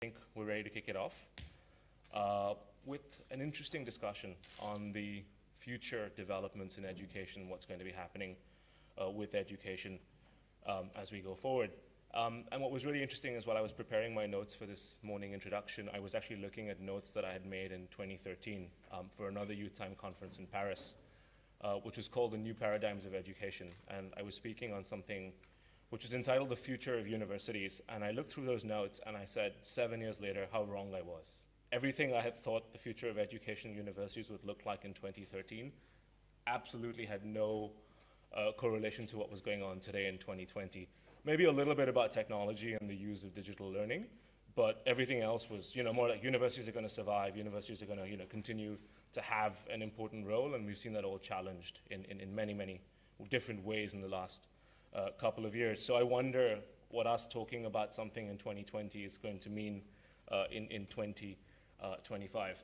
think we're ready to kick it off with an interesting discussion on the future developments in education, what's going to be happening with education as we go forward. And what was really interesting is while I was preparing my notes for this morning introduction, I was actually looking at notes that I had made in 2013 for another Youth Time conference in Paris, which was called The New Paradigms of Education. And I was speaking on something which is entitled The Future of Universities. And I looked through those notes and I said, 7 years later, how wrong I was. Everything I had thought the future of education in universities would look like in 2013 absolutely had no correlation to what was going on today in 2020. Maybe a little bit about technology and the use of digital learning, but everything else was, more like universities are going to survive, universities are going to, continue to have an important role, and we've seen that all challenged in many, many different ways in the last couple of years. So I wonder what us talking about something in 2020 is going to mean in 2025.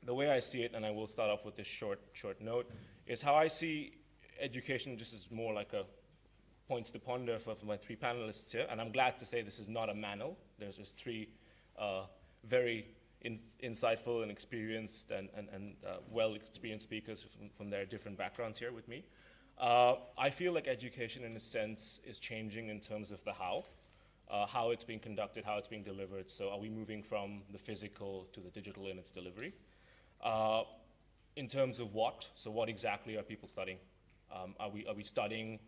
The way I see it, and I will start off with this short note, is how I see education just as more like a points to ponder for my three panelists here, and I'm glad to say this is not a manual. There's just three very insightful and experienced and well-experienced speakers from their different backgrounds here with me. I feel like education, in a sense, is changing in terms of the how it's being conducted, how it's being delivered. So are we moving from the physical to the digital in its delivery? In terms of what, so what exactly are people studying? Are we studying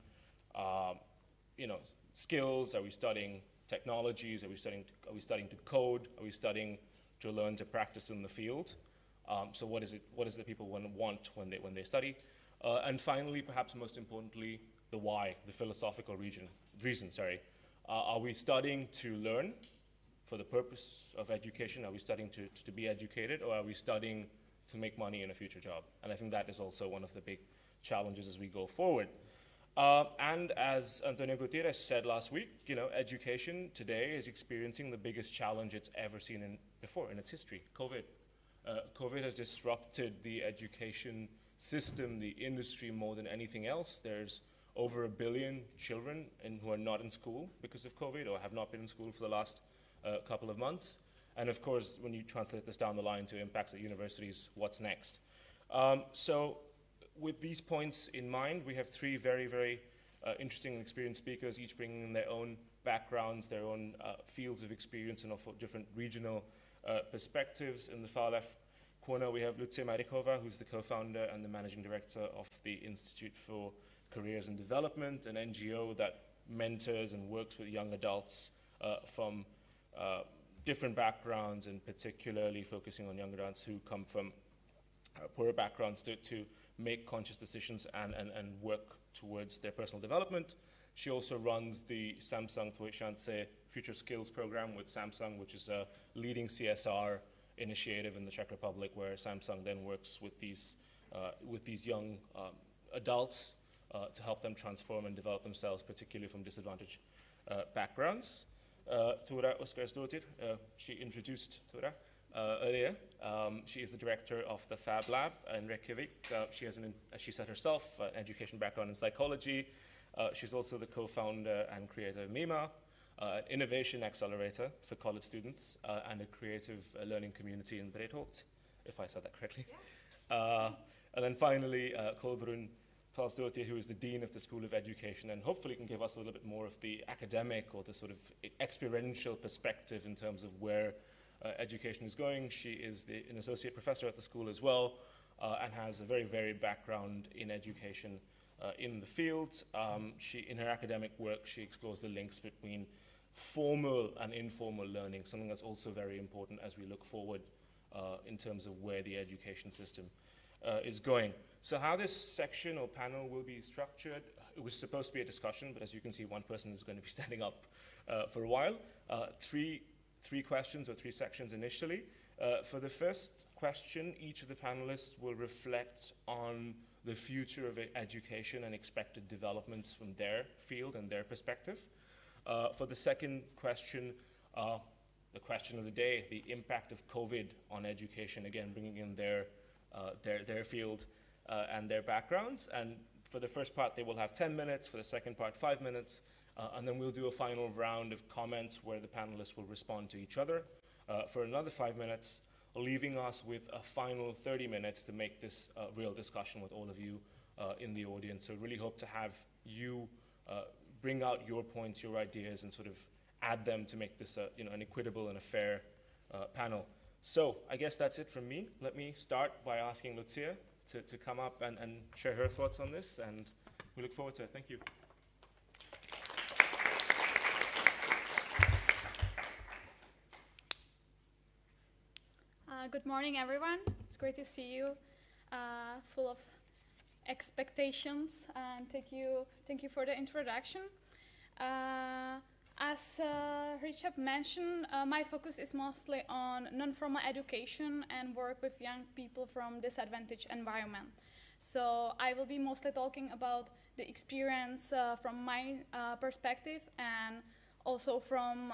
skills? Are we studying technologies? Are we studying to code? Are we studying to learn to practice in the field? So what is the people want when they study? And finally, perhaps most importantly, the why, the philosophical reason. Are we studying to learn for the purpose of education? Are we studying to be educated, or are we studying to make money in a future job? And I think that is also one of the big challenges as we go forward. And as Antonio Gutierrez said last week, education today is experiencing the biggest challenge it's ever seen before in its history, COVID. COVID has disrupted the education system, the industry, more than anything else. There's over 1 billion children who are not in school because of COVID or have not been in school for the last couple of months. And of course, when you translate this down the line to impacts at universities, what's next? So with these points in mind, we have three very, very interesting and experienced speakers, each bringing in their own backgrounds, their own fields of experience, and also different regional perspectives. In the far left corner, we have Lucie Mairychová, who's the co-founder and the managing director of the Institute for Careers and Development, an NGO that mentors and works with young adults from different backgrounds, and particularly focusing on young adults who come from poorer backgrounds to make conscious decisions and work towards their personal development. She also runs the Samsung Tvojšance Future Skills Program with Samsung, which is a leading CSR initiative in the Czech Republic, where Samsung then works with these young adults to help them transform and develop themselves, particularly from disadvantaged backgrounds. Þóra Óskarsdóttir, she introduced Þóra earlier. She is the director of the Fab Lab in Reykjavik. She has, as she said herself, an education background in psychology. She's also the co-founder and creator of MIMA, an innovation accelerator for college students, and a creative learning community in Breitholt, if I said that correctly. Yeah. And then finally, Kolbrún Þ, who is the Dean of the School of Education, and hopefully can give us a little bit more of the academic or the sort of experiential perspective in terms of where education is going. She is an associate professor at the school as well, and has a very varied background in education in the field. In her academic work, she explores the links between formal and informal learning, something that's also very important as we look forward in terms of where the education system is going. So how this section or panel will be structured, it was supposed to be a discussion, but as you can see, one person is going to be standing up for a while. Three questions or three sections initially. For the first question, each of the panelists will reflect on the future of education and expected developments from their field and their perspective. For the second question, the question of the day, the impact of COVID on education, again, bringing in their field and their backgrounds. And for the first part, they will have 10 minutes. For the second part, 5 minutes. And then we'll do a final round of comments where the panelists will respond to each other. for another 5 minutes, leaving us with a final 30 minutes to make this a real discussion with all of you in the audience. So really hope to have you bring out your points, your ideas, and sort of add them to make this an equitable and a fair panel. So I guess that's it from me. Let me start by asking Lucie to come up and share her thoughts on this, and we look forward to it. Thank you. Good morning, everyone. It's great to see you, full of expectations, and thank you for the introduction. As Hrishabh mentioned, my focus is mostly on non-formal education and work with young people from disadvantaged environment. So I will be mostly talking about the experience from my perspective, and also from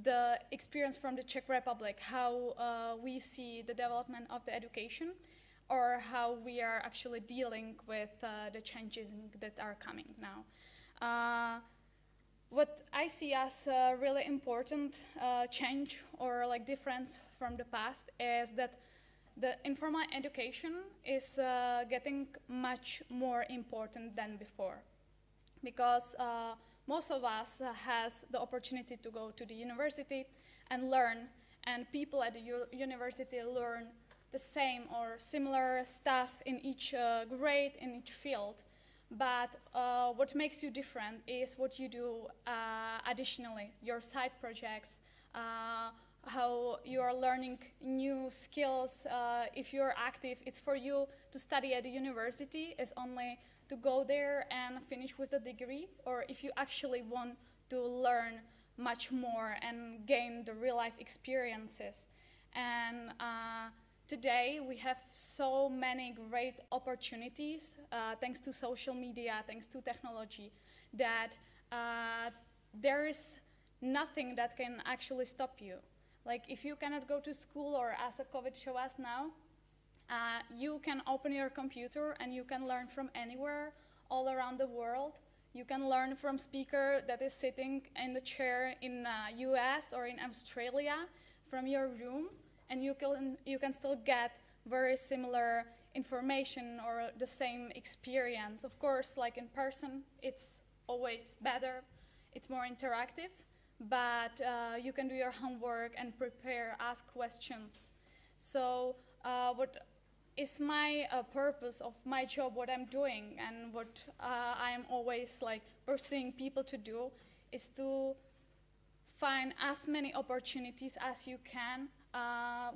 the experience from the Czech Republic, how we see the development of the education, or how we are actually dealing with the changes that are coming now. What I see as a really important change or like difference from the past is that the informal education is getting much more important than before, because most of us has the opportunity to go to the university and learn, and people at the university learn the same or similar stuff in each grade, in each field. But what makes you different is what you do additionally, your side projects, how you are learning new skills. If you're active, it's for you to study at the university, it's only to go there and finish with a degree, or if you actually want to learn much more and gain the real life experiences. And today we have so many great opportunities thanks to social media, thanks to technology, that there is nothing that can actually stop you. Like if you cannot go to school, or as a COVID shows us now, you can open your computer and you can learn from anywhere all around the world. You can learn from speaker that is sitting in the chair in US or in Australia from your room, and you can still get very similar information or the same experience. Of course, like in person, it's always better, it's more interactive, but you can do your homework and prepare, ask questions. So what is my purpose of my job, what I'm doing, and what I'm always like pursuing people to do, is to find as many opportunities as you can.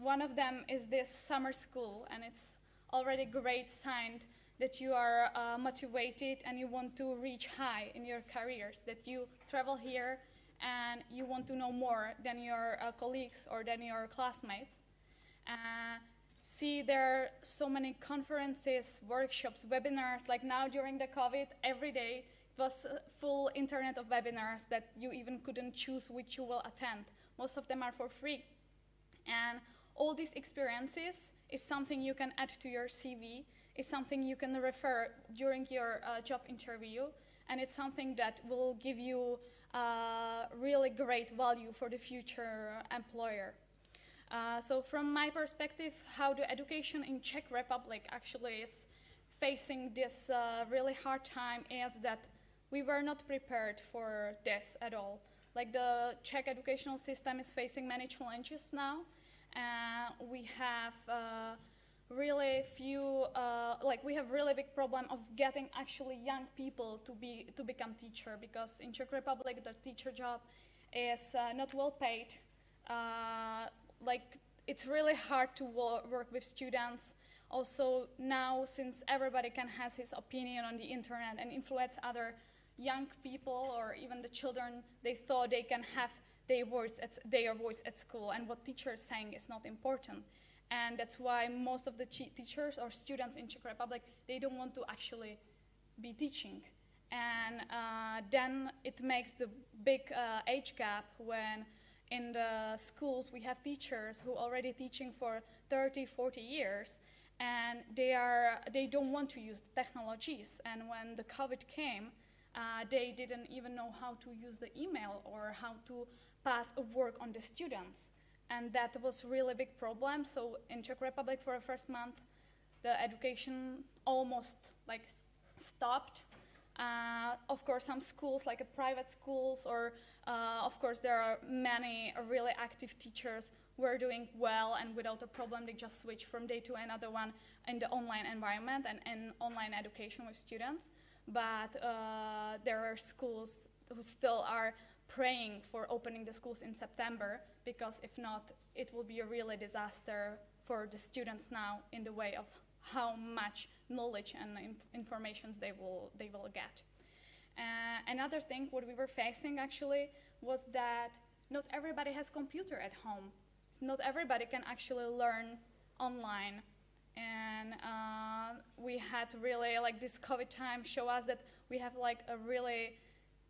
One of them is this summer school, and it's already a great sign that you are motivated and you want to reach high in your careers, that you travel here and you want to know more than your colleagues or than your classmates. See, there are so many conferences, workshops, webinars, like now during the COVID, every day it was full internet of webinars that you even couldn't choose which you will attend. Most of them are for free. And all these experiences is something you can add to your CV, is something you can refer during your job interview, and it's something that will give you really great value for the future employer. So from my perspective, how the education in Czech Republic actually is facing this really hard time is that we were not prepared for this at all. Like the Czech educational system is facing many challenges now. We have really few, we have really big problem of getting actually young people to become teacher, because in Czech Republic the teacher job is not well paid. It's really hard to work with students. Also now, since everybody can have his opinion on the internet and influence other young people or even the children, they thought they can have their voice at school, and what teachers are saying is not important. And that's why most of the teachers or students in Czech Republic, they don't want to actually be teaching. And then it makes the big age gap when in the schools we have teachers who are already teaching for 30, 40 years, and they don't want to use the technologies. And when the COVID came, they didn't even know how to use the email or how to pass a work on the students. and that was really big problem. So in Czech Republic for the first month, the education almost like stopped. Of course, some schools, like private schools, or of course there are many really active teachers were doing well, and without a problem they just switch from day to another one in the online environment and in online education with students. But there are schools who still are praying for opening the schools in September, because if not, it will be a really disaster for the students now in the way of how much knowledge and information they will get. Another thing what we were facing actually was that not everybody has computer at home. So not everybody can actually learn online. And we had really, like, this COVID time show us that we have like a really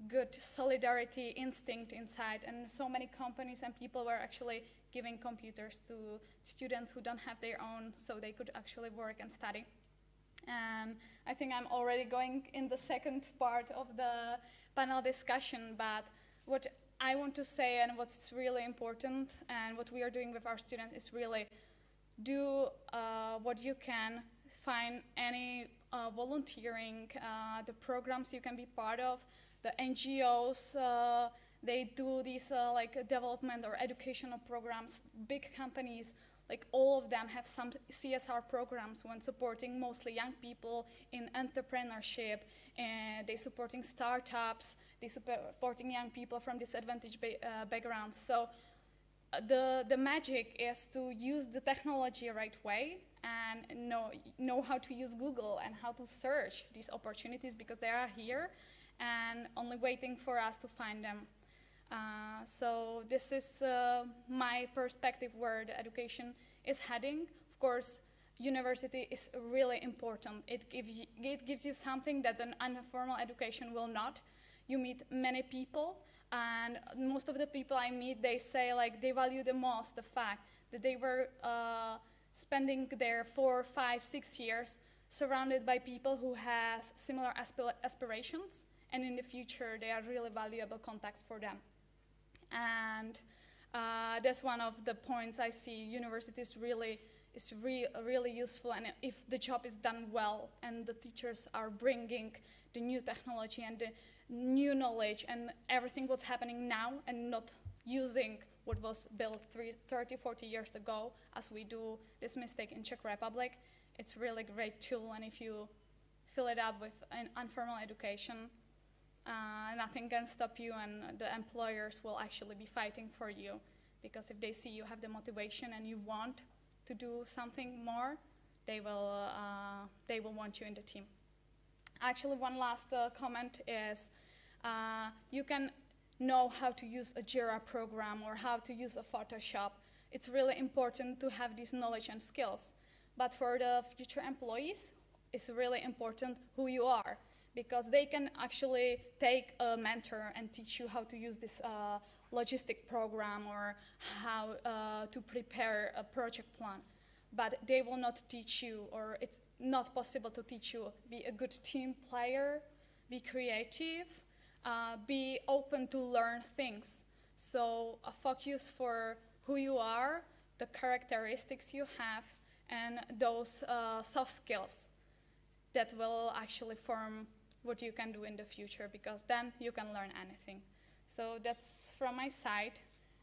good solidarity instinct inside, and so many companies and people were actually giving computers to students who don't have their own, so they could actually work and study. And I think I'm already going in the second part of the panel discussion, but what I want to say and what's really important and what we are doing with our students is really do what you can, find any volunteering, the programs you can be part of, the NGOs, they do these like development or educational programs. Big companies, like all of them have some CSR programs when supporting mostly young people in entrepreneurship, and they supporting startups, they supporting young people from disadvantaged backgrounds. So the magic is to use the technology right way and know how to use Google and how to search these opportunities, because they are here and only waiting for us to find them. So this is my perspective where the education is heading. Of course, university is really important. It gives you something that an informal education will not. You meet many people, and most of the people I meet, they say like they value the most the fact that they were spending their 4, 5, 6 years surrounded by people who has similar aspirations, and in the future they are really valuable contacts for them. And that's one of the points I see. Universities really useful, and if the job is done well and the teachers are bringing the new technology and the new knowledge and everything what's happening now, and not using what was built 30, 40 years ago, as we do this mistake in Czech Republic, it's really a great tool. And if you fill it up with an informal education, nothing can stop you, and the employers will actually be fighting for you, because if they see you have the motivation and you want to do something more, they will want you in the team. Actually, one last comment is you can know how to use a Jira program or how to use a Photoshop. It's really important to have this knowledge and skills. But for the future employees, it's really important who you are, because they can actually take a mentor and teach you how to use this logistic program or how to prepare a project plan. But they will not teach you, or it's not possible to teach you, be a good team player, be creative, be open to learn things. So a focus for who you are, the characteristics you have, and those soft skills that will actually form what you can do in the future, because then you can learn anything. So that's from my side,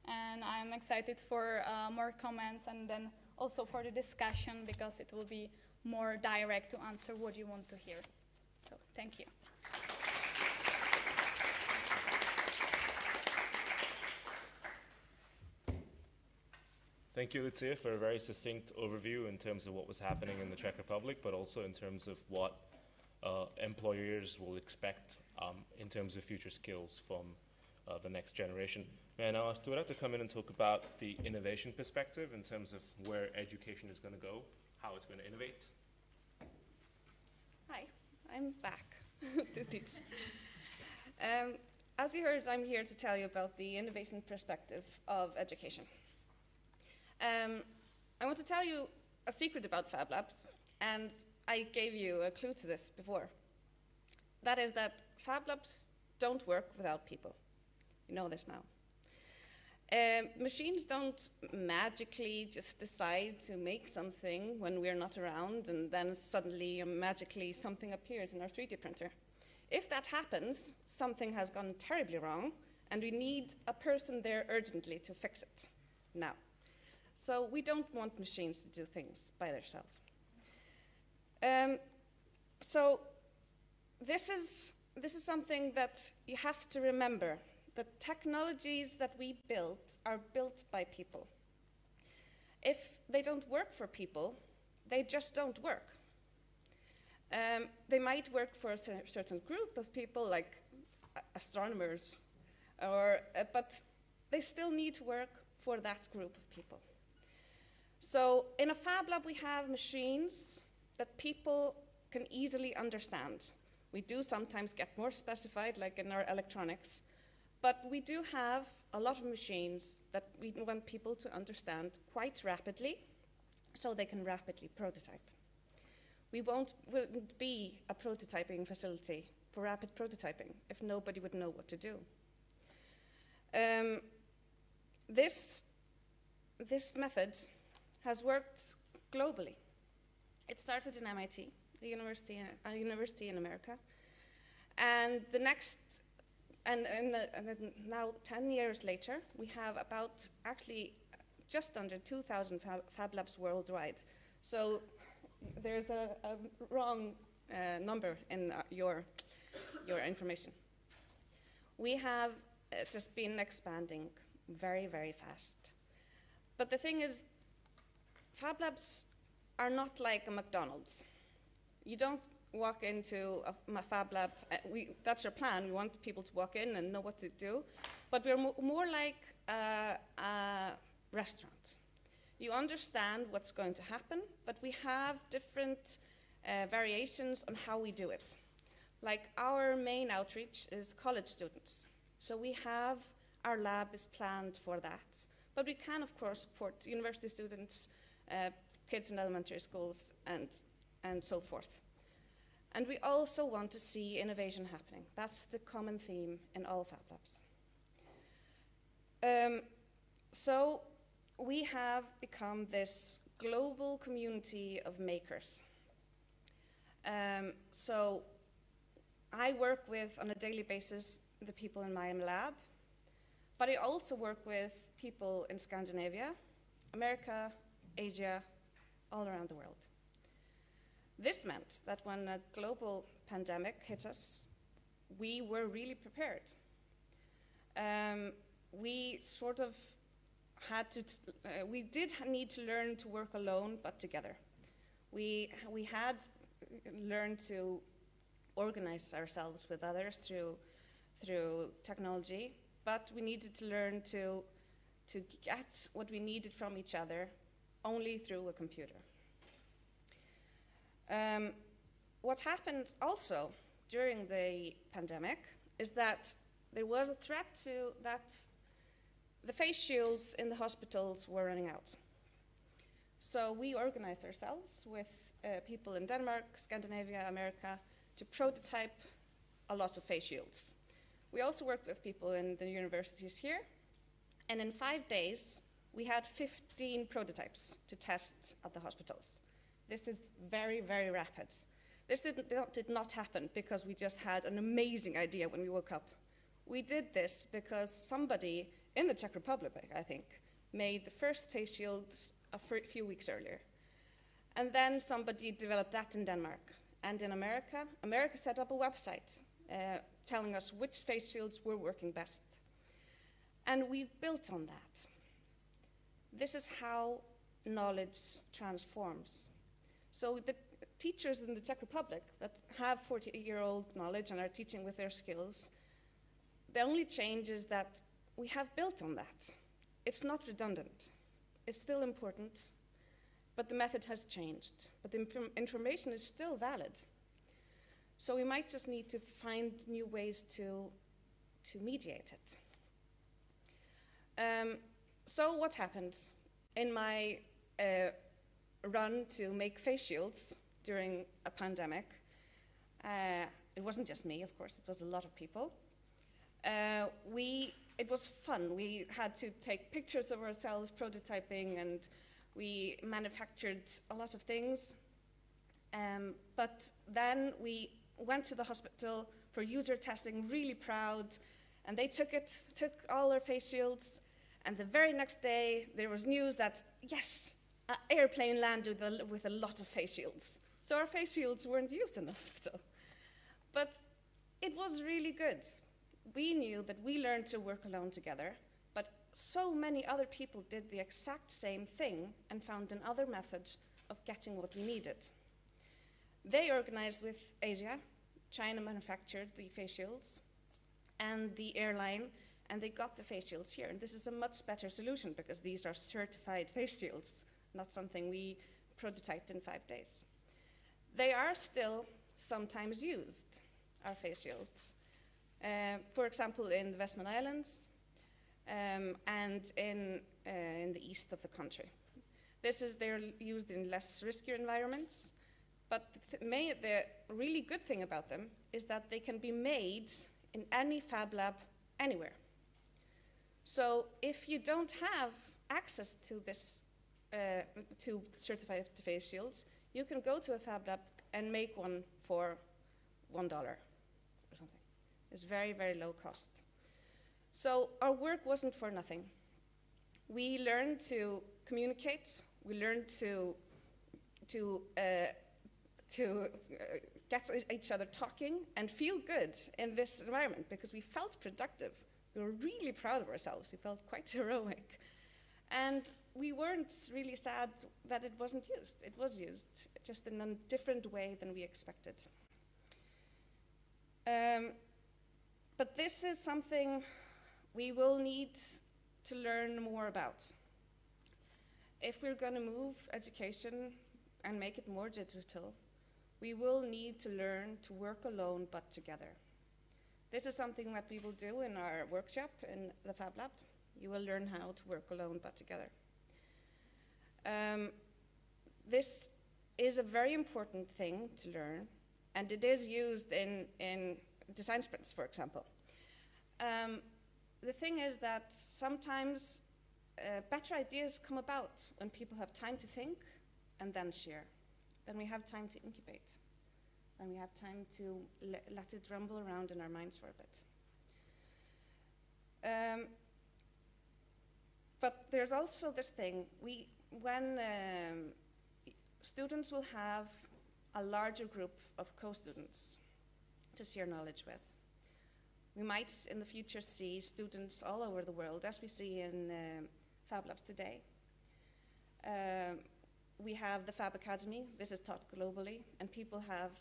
and I'm excited for more comments, and then also for the discussion, because it will be more direct to answer what you want to hear. So thank you. Thank you, Lucie, for a very succinct overview in terms of what was happening in the Czech Republic, but also in terms of what employers will expect in terms of future skills from the next generation. May I now ask Þóra to come in and talk about the innovation perspective in terms of where education is going to go, how it's going to innovate? Hi, I'm back to teach. As you heard, I'm here to tell you about the innovation perspective of education. I want to tell you a secret about Fab Labs, and I gave you a clue to this before. That is that Fab Labs don't work without people. You know this now. Machines don't magically just decide to make something when we're not around and then suddenly magically something appears in our 3D printer. If that happens, something has gone terribly wrong and we need a person there urgently to fix it now. So we don't want machines to do things by themselves. So this is something that you have to remember. The technologies that we built are built by people. If they don't work for people, they just don't work. They might work for a certain group of people, like astronomers, but they still need to work for that group of people. So in a fab lab, we have machines that people can easily understand. We do sometimes get more specified, like in our electronics, but we do have a lot of machines that we want people to understand quite rapidly, so they can rapidly prototype. We wouldn't be a prototyping facility for rapid prototyping if nobody would know what to do. This method has worked globally. It started in MIT, a university in America, and now 10 years later, we have about actually just under 2,000 fab labs worldwide. So there's a wrong number in your information. We have just been expanding very, very fast. But the thing is, fab labs are not like a McDonald's. You don't walk into a fab lab, that's our plan, we want people to walk in and know what to do, but we're more like a restaurant. You understand what's going to happen, but we have different variations on how we do it. Like our main outreach is college students, so we have, our lab is planned for that, but we can of course support university students, kids in elementary schools, and so forth. And we also want to see innovation happening. That's the common theme in all fab labs. So we have become this global community of makers. So I work with, on a daily basis, the people in my lab, but I also work with people in Scandinavia, America, Asia, all around the world. This meant that when a global pandemic hit us, we were really prepared. We sort of had to, we did need to learn to work alone, but together. We had learned to organize ourselves with others through technology, but we needed to learn to get what we needed from each other only through a computer. What happened also during the pandemic is that there was a threat to that the face shields in the hospitals were running out. So we organized ourselves with people in Denmark, Scandinavia, America, to prototype a lot of face shields. We also worked with people in the universities here, and in 5 days, we had 15 prototypes to test at the hospitals. This is very, very rapid. This did not happen because we just had an amazing idea when we woke up. We did this because somebody in the Czech Republic, I think, made the first face shields a few weeks earlier. And then somebody developed that in Denmark. And in America, America set up a website telling us which face shields were working best. And we built on that. This is how knowledge transforms. So the teachers in the Czech Republic that have 40-year-old knowledge and are teaching with their skills, the only change is that we have built on that. It's not redundant. It's still important, but the method has changed. But the information is still valid. So we might just need to find new ways to mediate it. So what happened in my run to make face shields during a pandemic? It wasn't just me, of course, it was a lot of people. It was fun. We had to take pictures of ourselves, prototyping, and we manufactured a lot of things. But then we went to the hospital for user testing, really proud, and they took all our face shields, and the very next day there was news that, yes, an airplane landed with a lot of face shields. So our face shields weren't used in the hospital. But it was really good. We knew that we learned to work alone together, but so many other people did the exact same thing and found another method of getting what we needed. They organized with Asia. China manufactured the face shields and the airline, and they got the face shields here. And this is a much better solution because these are certified face shields, not something we prototyped in 5 days. They are still sometimes used, our face shields. For example, in the Westman Islands and in the east of the country. They're used in less riskier environments, but the really good thing about them is that they can be made in any fab lab anywhere. So if you don't have access to this, to certified face shields, you can go to a fab lab and make one for $1 or something. It's very, very low cost. So our work wasn't for nothing. We learned to communicate. We learned to get each other talking and feel good in this environment because we felt productive. We were really proud of ourselves. We felt quite heroic. And we weren't really sad that it wasn't used. It was used, just in a different way than we expected. But this is something we will need to learn more about. If we're going to move education and make it more digital, we will need to learn to work alone but together. This is something that we will do in our workshop in the Fab Lab. You will learn how to work alone but together. This is a very important thing to learn, and it is used in design sprints, for example. The thing is that sometimes better ideas come about when people have time to think and then share. Then we have time to incubate. Then we have time to let it rumble around in our minds for a bit. But there's also this thing, when students will have a larger group of co-students to share knowledge with. We might in the future see students all over the world, as we see in Fab Labs today. We have the Fab Academy. This is taught globally, and people have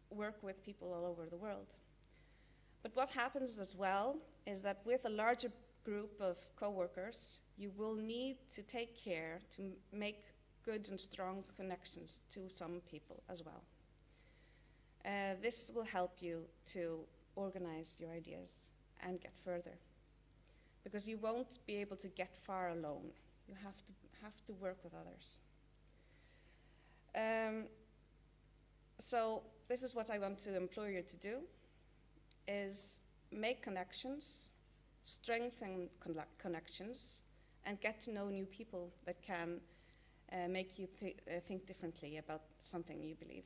work with people all over the world. But what happens as well is that with a larger group of co-workers, you will need to take care to make good and strong connections to some people as well. This will help you to organize your ideas and get further, because you won't be able to get far alone. You have to work with others. So this is what I want to implore you to do, is make connections, strengthen connections, and get to know new people that can make you think differently about something you believe.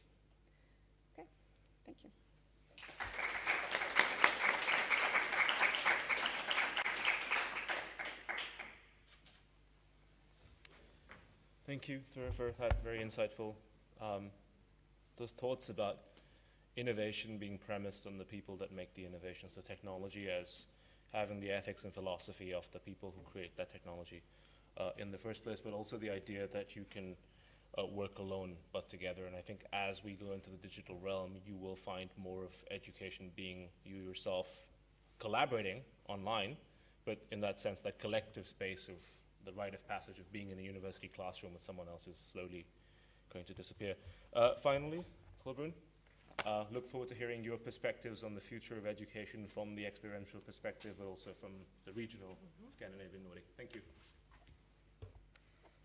Okay, thank you. Thank you, Þóra, for that very insightful. Those thoughts about innovation being premised on the people that make the innovation, so technology as having the ethics and philosophy of the people who create that technology in the first place, but also the idea that you can work alone but together. And I think as we go into the digital realm, you will find more of education being you yourself collaborating online, but in that sense, that collective space of the rite of passage of being in a university classroom with someone else is slowly going to disappear. Finally, Kolbrún, look forward to hearing your perspectives on the future of education from the experiential perspective, but also from the regional Scandinavian Nordic. Thank you.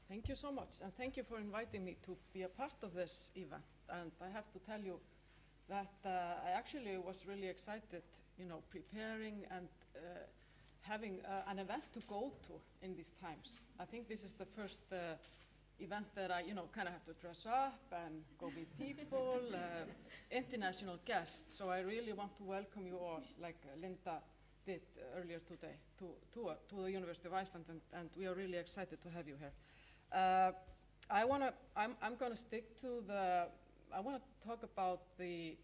Thank you so much, and thank you for inviting me to be a part of this event. And I have to tell you, that I actually was really excited, preparing and having an event to go to in these times. I think this is the first event that I, kind of have to dress up and go meet people, international guests. So I really want to welcome you all, like Linda did earlier today, to the University of Iceland, and we are really excited to have you here. I'm going to stick to I want to talk about the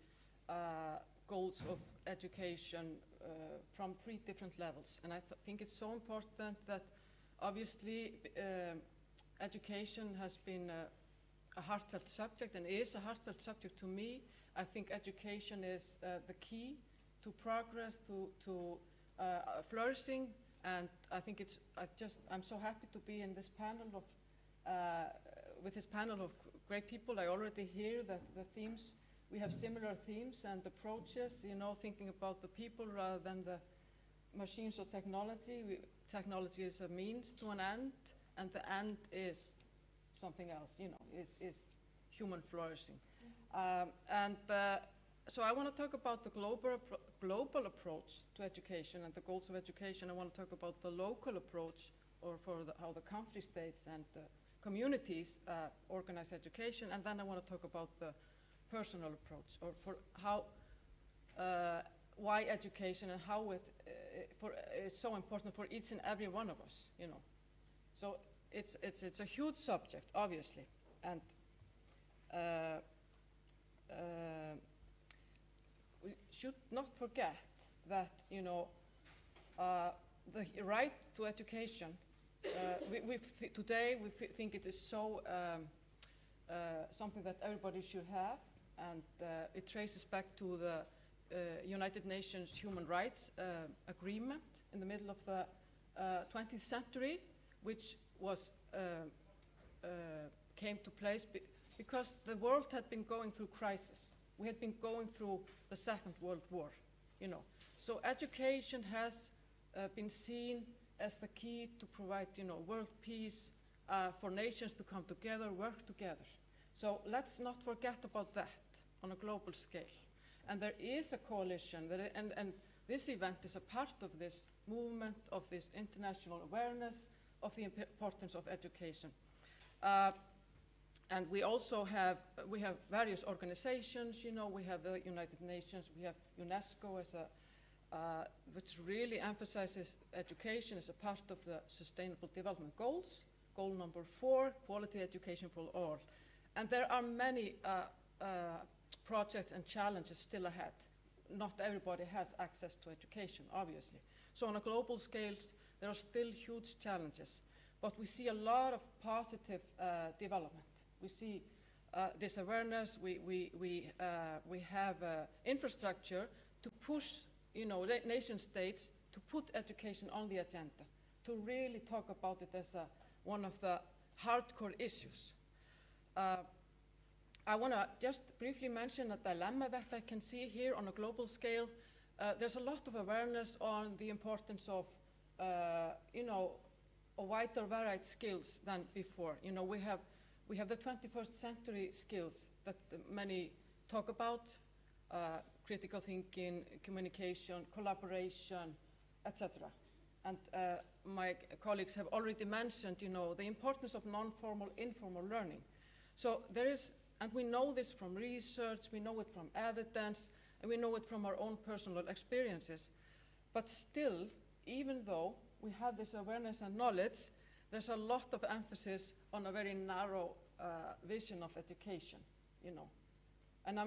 goals of education from 3 different levels. And I think it's so important that obviously education has been a heartfelt subject and is a heartfelt subject to me. I think education is the key to progress, to flourishing, and I think I'm so happy to be in this panel with this panel of great people. I already hear that the themes, we have similar themes and approaches, thinking about the people rather than the machines or technology. Technology is a means to an end, and the end is something else, is human flourishing. So I want to talk about the global approach to education and the goals of education. I want to talk about the local approach, or how the country states and the communities organize education, and then I want to talk about the personal approach, or for how, why education and how it is so important for each and every one of us, So it's a huge subject, obviously, and we should not forget that, the right to education, today we think it is so something that everybody should have, and it traces back to the United Nations Human Rights Agreement in the middle of the 20th century, which was came to place because the world had been going through crisis. We had been going through the Second World War, So education has been seen as the key to provide, world peace, for nations to come together, work together. So let's not forget about that on a global scale. And there is a coalition, and this event is a part of this movement, of this international awareness of the importance of education. And we also have various organizations, we have the United Nations, we have UNESCO as which really emphasizes education as a part of the Sustainable Development Goals. Goal number 4, quality education for all. And there are many projects and challenges still ahead. Not everybody has access to education, obviously. So on a global scale, there are still huge challenges. But we see a lot of positive development. We see this awareness. We have infrastructure to push, nation states to put education on the agenda, to really talk about it as one of the hardcore issues. I want to just briefly mention a dilemma that I can see here on a global scale. There's a lot of awareness on the importance of, a wider varied skills than before. We have the 21st century skills that many talk about, critical thinking, communication, collaboration, etc. And my colleagues have already mentioned, the importance of non-formal, informal learning. So there is, and we know this from research, we know it from evidence, and we know it from our own personal experiences. But still, even though we have this awareness and knowledge, there's a lot of emphasis on a very narrow vision of education, And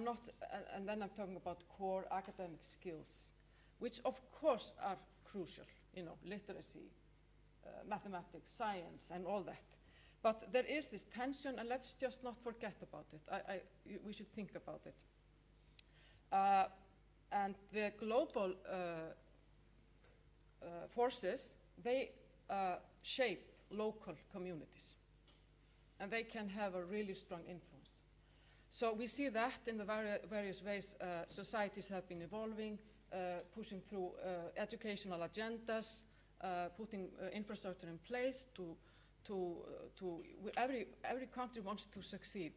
and then I'm talking about core academic skills, which of course are crucial, literacy, mathematics, science, and all that. But there is this tension, and let's just not forget about it. We should think about it. And the global forces, they shape local communities, and they can have a really strong influence. So we see that in the various ways societies have been evolving, pushing through educational agendas, putting infrastructure in place every country wants to succeed,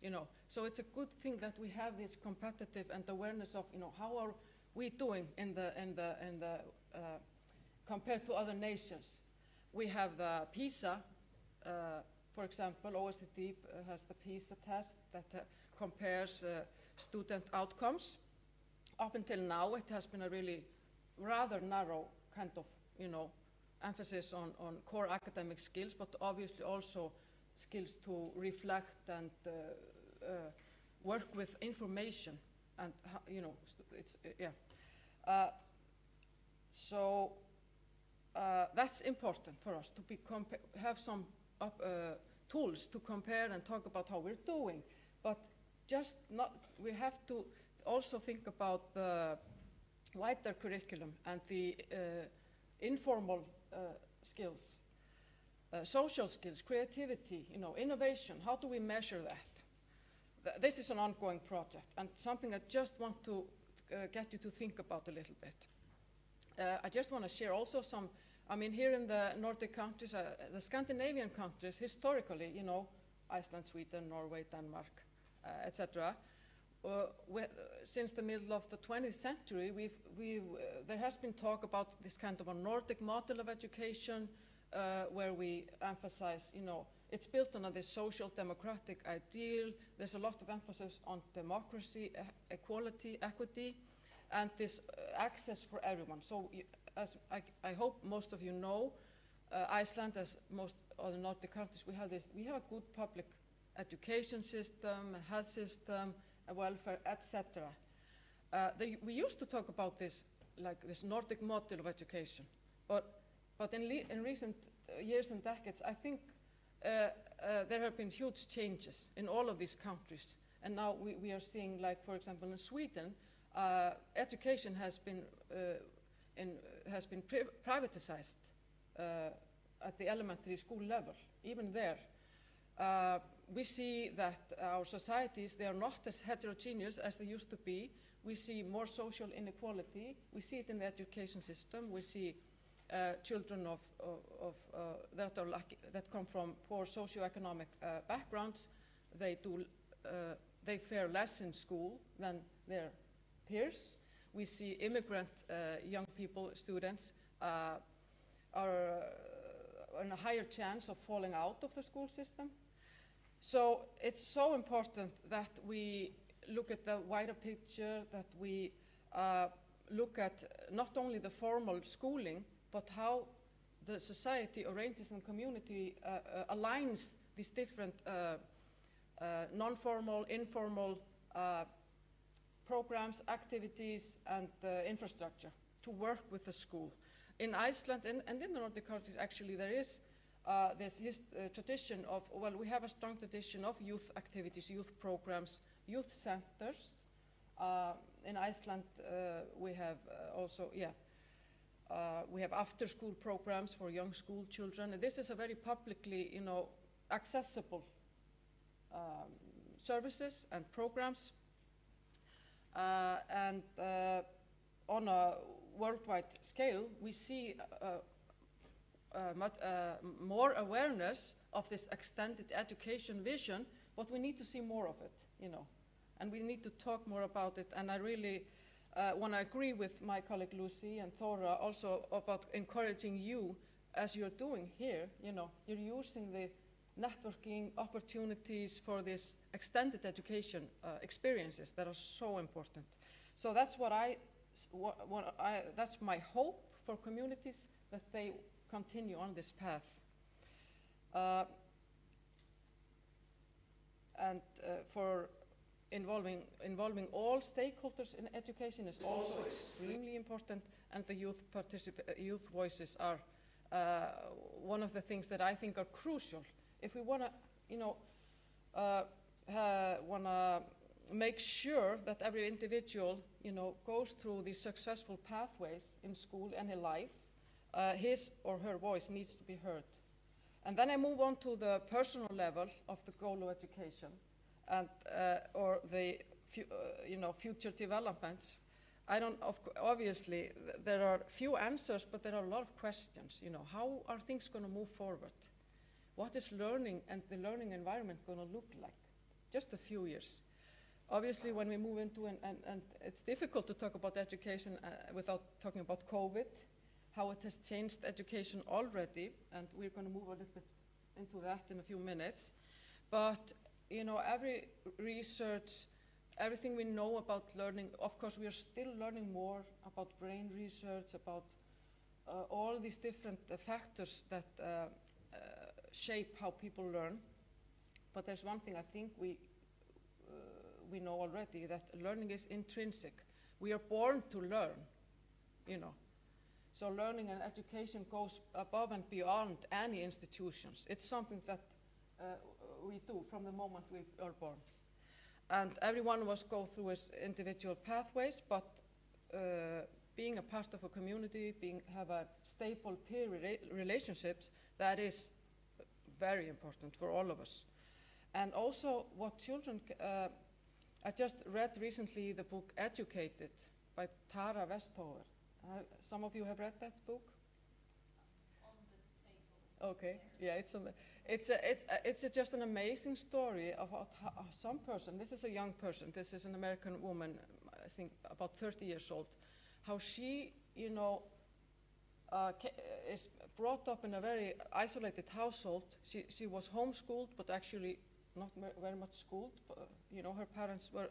you know. So it's a good thing that we have this competitive and awareness of, you know, how are we doing in the compared to other nations. We have the PISA, for example, OECD has the PISA test that compares student outcomes. Up until now, it has been a really rather narrow kind of, you know, emphasis on core academic skills, but obviously also skills to reflect and work with information, and you know, it's yeah. So that's important for us to be have some tools to compare and talk about how we're doing, but just not. We have to also think about the wider curriculum and the informal skills, social skills, creativity, you know, innovation. How do we measure that? This is an ongoing project and something I just want to get you to think about a little bit. I just want to share also some, I mean, here in the Nordic countries, the Scandinavian countries, historically, you know, Iceland, Sweden, Norway, Denmark, etc. Since the middle of the 20th century, there has been talk about this kind of a Nordic model of education, where we emphasize, you know, it's built on this social democratic ideal. There's a lot of emphasis on democracy, equality, equity, and this access for everyone. So, as I hope most of you know, Iceland, as most other Nordic countries, we have a good public education system, a health system, a welfare, etc. We used to talk about this, like this Nordic model of education, but in recent years and decades, I think there have been huge changes in all of these countries, and now we are seeing, like, for example, in Sweden, education has been privatized at the elementary school level. Even there, we see that our societies, they are not as heterogeneous as they used to be. We see more social inequality. We see it in the education system. We see children that come from poor socioeconomic backgrounds. They fare less in school than their peers. We see immigrant young people, students, are in a higher chance of falling out of the school system. So it's so important that we look at the wider picture, that we look at not only the formal schooling, but how the society arranges and community aligns these different non-formal, informal programs, activities, and infrastructure to work with the school. In Iceland and in the Nordic countries, actually, there is this tradition of, well, we have a strong tradition of youth activities, youth programs, youth centers. In Iceland, we have also, we have after-school programs for young school children. And this is a very publicly, you know, accessible services and programs. And on a worldwide scale, we see more awareness of this extended education vision, but we need to see more of it, you know, and we need to talk more about it. And I really want to agree with my colleague Lucie and Þóra also about encouraging you, as you're doing here, you know, you're using the networking opportunities for this extended education experiences that are so important. So that's that's my hope for communities, that they continue on this path. And for involving all stakeholders in education is also extremely important, and the youth voices are one of the things that I think are crucial. If we want to, you know, want to make sure that every individual, you know, goes through these successful pathways in school and in life, his or her voice needs to be heard. And then I move on to the personal level of the goal of education, and or the you know, future developments. Obviously there are few answers, but there are a lot of questions. You know, how are things going to move forward? What is learning and the learning environment going to look like? just a few years. Obviously, when we move into, and it's difficult to talk about education without talking about COVID, how it has changed education already, and we're going to move a little bit into that in a few minutes. But, you know, every research, everything we know about learning, of course, we are still learning more about brain research, about all these different factors that shape how people learn. But there's one thing I think we know already, that learning is intrinsic. We are born to learn, you know. So learning and education goes above and beyond any institutions. It's something that we do from the moment we are born. And every one of us go through his individual pathways, but being a part of a community, have a stable peer relationships, that is very important for all of us. And also what children, I just read recently the book Educated by Tara Westhover. Some of you have read that book? On the table. Okay, yeah, it's just an amazing story about how some person, this is a young person, this is an American woman, I think about 30 years old, how she, you know, is brought up in a very isolated household. She was homeschooled, but actually not very much schooled. You know, her parents were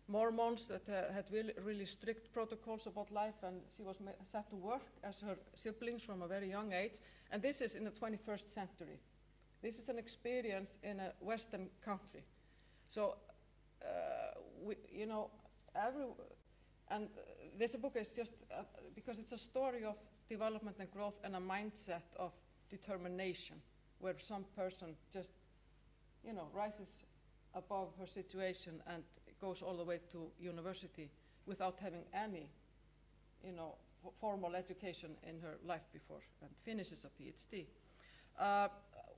Mormons that had really strict protocols about life, and she was set to work as her siblings from a very young age. And this is in the 21st century. This is an experience in a Western country. So, you know, this book is just because it's a story of development and growth and a mindset of determination, where some person just, you know, rises above her situation and goes all the way to university without having any, you know, formal education in her life before, and finishes a PhD.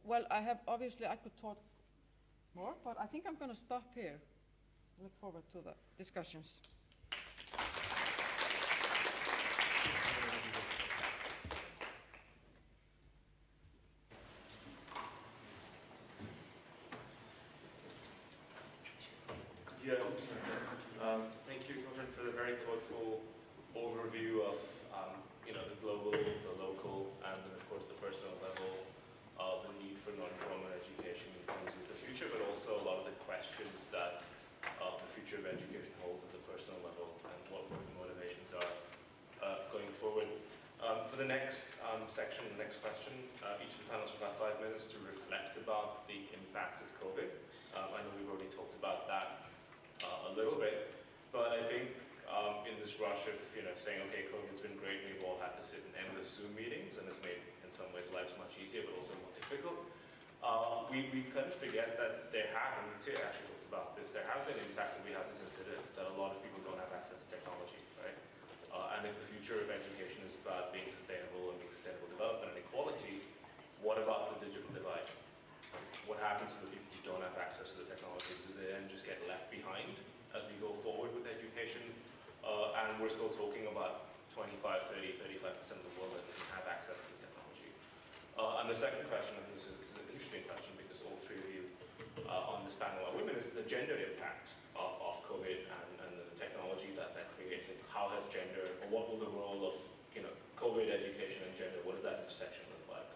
Well, I could talk more, but I think I'm going to stop here. Look forward to the discussions. Yeah, thank you, Kolbrún, for the very thoughtful overview of you know, the global, the local, and then of course the personal level of the need for non-formal education in terms of the future, but also a lot of the questions that the future of education holds at the personal level and what the motivations are going forward. For the next section, the next question, each of the panelists will have 5 minutes to reflect about the impact of COVID. I know we've already talked about that a little bit, but I think in this rush of, you know, saying, okay, COVID's been great, we've all had to sit in endless Zoom meetings, and it's made, in some ways, lives much easier, but also more difficult. We kind of forget that there have, and Lucie actually talked about this, there have been impacts that we have to consider, that a lot of people don't have access to technology, right? And if the future of education is about being sustainable and being sustainable development and equality, what about the digital divide? What happens to the people who don't have access to the technology? Do they then just get left behind as we go forward with education? And we're still talking about 25, 30, 35% of the world that doesn't have access to this technology. And the second question, and this is an interesting question because all three of you on this panel are women, is the gender impact of COVID and the technology that creates it. How has gender, or what will the role of, you know, COVID education and gender, what does that intersection look like?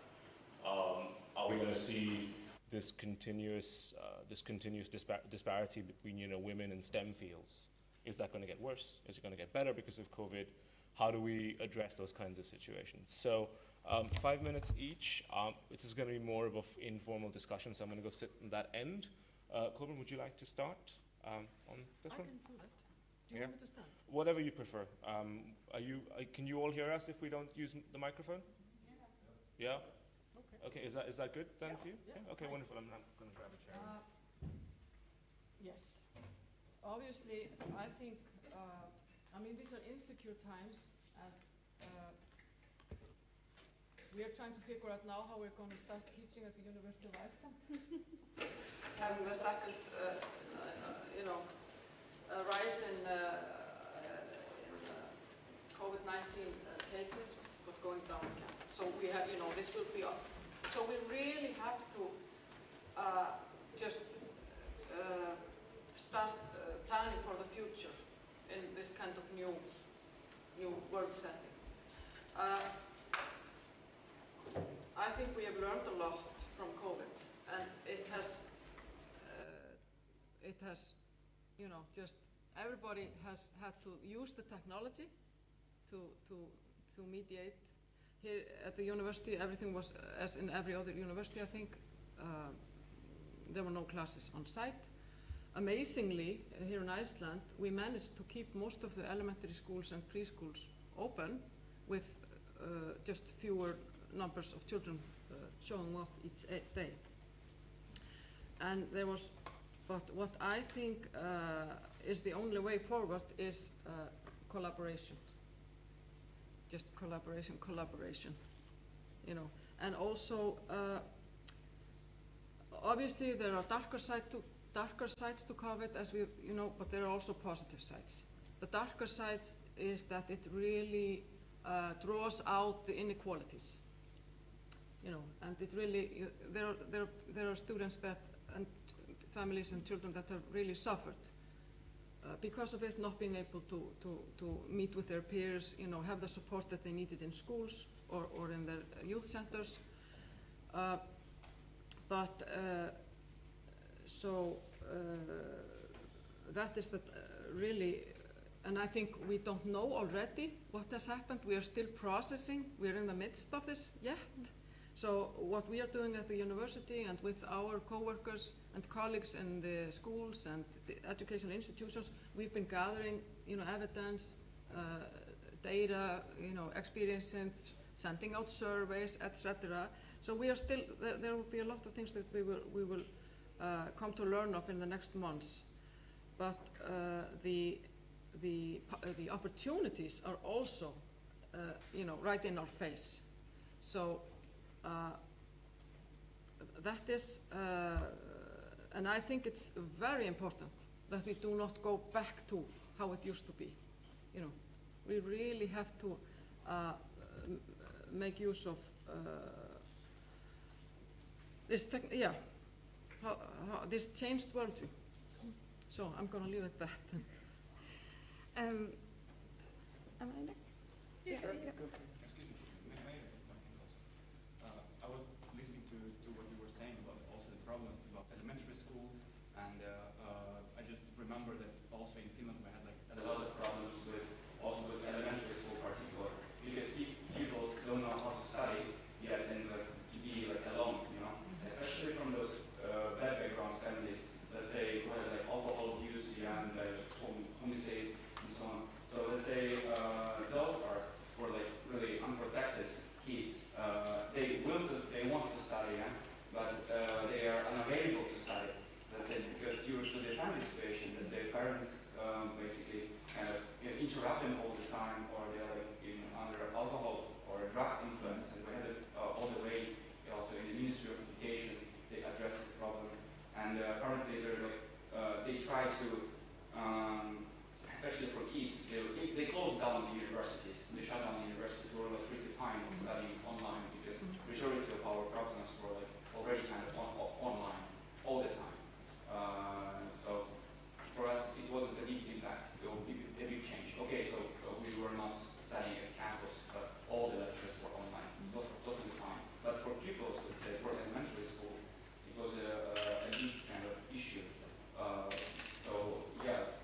Are we going to see this continuous disparity between, you know, women in STEM fields? Is that going to get worse? Is it going to get better because of COVID? How do we address those kinds of situations? So 5 minutes each. This is going to be more of an informal discussion, so I'm going to go sit on that end. Kolbrún, would you like to start on this one? I can do that. Do you want me to stand? Whatever you prefer. Can you all hear us if we don't use the microphone? Yeah? Okay, is that good then for you? Yeah. Okay, wonderful. I'm going to grab a chair. Yes. Obviously, I think, I mean, these are insecure times, and we are trying to figure out now how we're going to start teaching at the University of Iceland. Having the second, you know, rise in COVID-19 cases, but going down again. So we have, you know, this will be up. So we really have to just start planning for the future in this kind of new world setting. I think we have learned a lot from COVID, and it has, you know, just everybody has had to use the technology to mediate. Here at the university, everything was, as in every other university, I think, there were no classes on site. Amazingly, here in Iceland, we managed to keep most of the elementary schools and preschools open with just fewer numbers of children showing up each day. And there was, but what I think is the only way forward is collaboration. Just collaboration, you know. And also, obviously there are darker sides to COVID, as we, you know, but there are also positive sides. The darker sides is that it really draws out the inequalities, you know, and it really, there are students that, and families and children that have really suffered because of it, not being able to meet with their peers, you know, have the support that they needed in schools or in their youth centers. That is that really, and I think we don't know already what has happened. We are still processing. We are in the midst of this yet. So what we are doing at the university and with our co-workers and colleagues in the schools and the educational institutions, we've been gathering, you know, evidence, data, you know, experiences, sending out surveys, etc. So we are still, there will be a lot of things that we will come to learn of in the next months. But the opportunities are also, you know, right in our face. So that is, and I think it's very important that we do not go back to how it used to be. You know, we really have to make use of this, this changed worldview. So I'm going to leave it at that. Am I next? Yeah. Sure. Yeah. Excuse me. May I also? I was listening to what you were saying about also the problem about elementary school, and I just remember that also in Finland we had like a lot of problems with elementary school in particular, because people don't know how to study yet and like to be like alone, you know, especially from those bad background families. Let's say who had like alcohol abuse, and homicide and so on. So let's say those were like really unprotected kids. They want to study, yeah, but they are unavailable to study. Let's say because due to the family situation, that their parents basically kind of interrupt them all the time, or they're like under alcohol or drug influence. And we had it all the way also in the Ministry of Education. They address this problem, and currently they're like they try to. Especially for kids, they closed down the universities. They shut down the universities. We were like pretty fine with studying online because majority of our programs were like already kind of online all the time. So for us, it wasn't a big impact, a big change. Okay, so we were not studying at campus, but all the lectures were online. It was totally fine. But for pupils, let's say for elementary school, it was a big kind of issue. So yeah.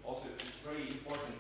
Also, it's very important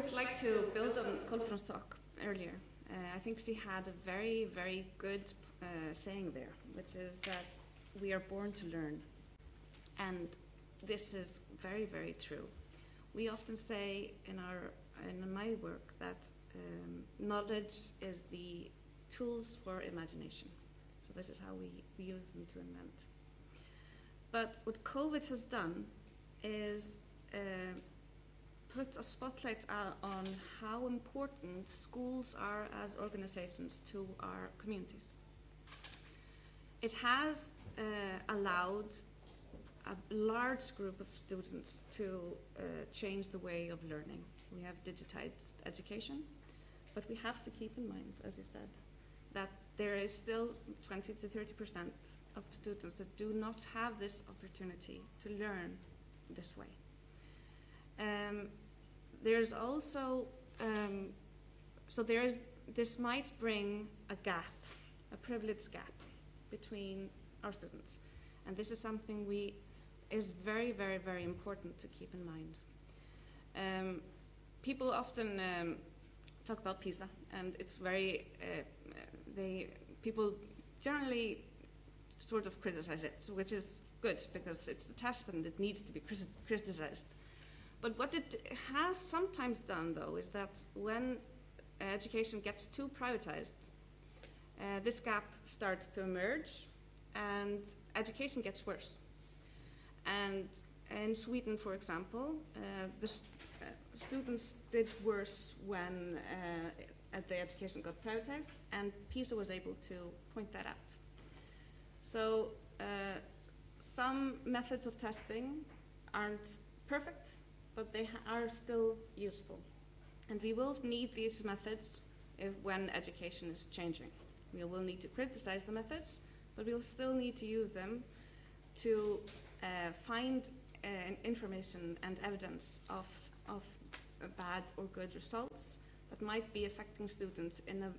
would like to build on Kolbrún's talk earlier. I think she had a very, very good saying there, which is that we are born to learn. And this is very, very true. We often say in my work that knowledge is the tools for imagination. So this is how we use them to invent. But what COVID has done is put a spotlight on how important schools are as organizations to our communities. It has allowed a large group of students to change the way of learning. We have digitized education, but we have to keep in mind, as you said, that there is still 20 to 30% of students that do not have this opportunity to learn this way. There's also, this might bring a gap, a privilege gap between our students. And this is something is very, very, very important to keep in mind. People often talk about PISA, and it's very, people generally sort of criticize it, which is good because it's the test and it needs to be criticized. But what it has sometimes done, though, is that when education gets too privatized, this gap starts to emerge and education gets worse. And in Sweden, for example, the students did worse when the education got privatized, and PISA was able to point that out. So some methods of testing aren't perfect, but they are still useful. And we will need these methods when education is changing. We will need to criticize the methods, but we will still need to use them to find information and evidence of bad or good results that might be affecting students in a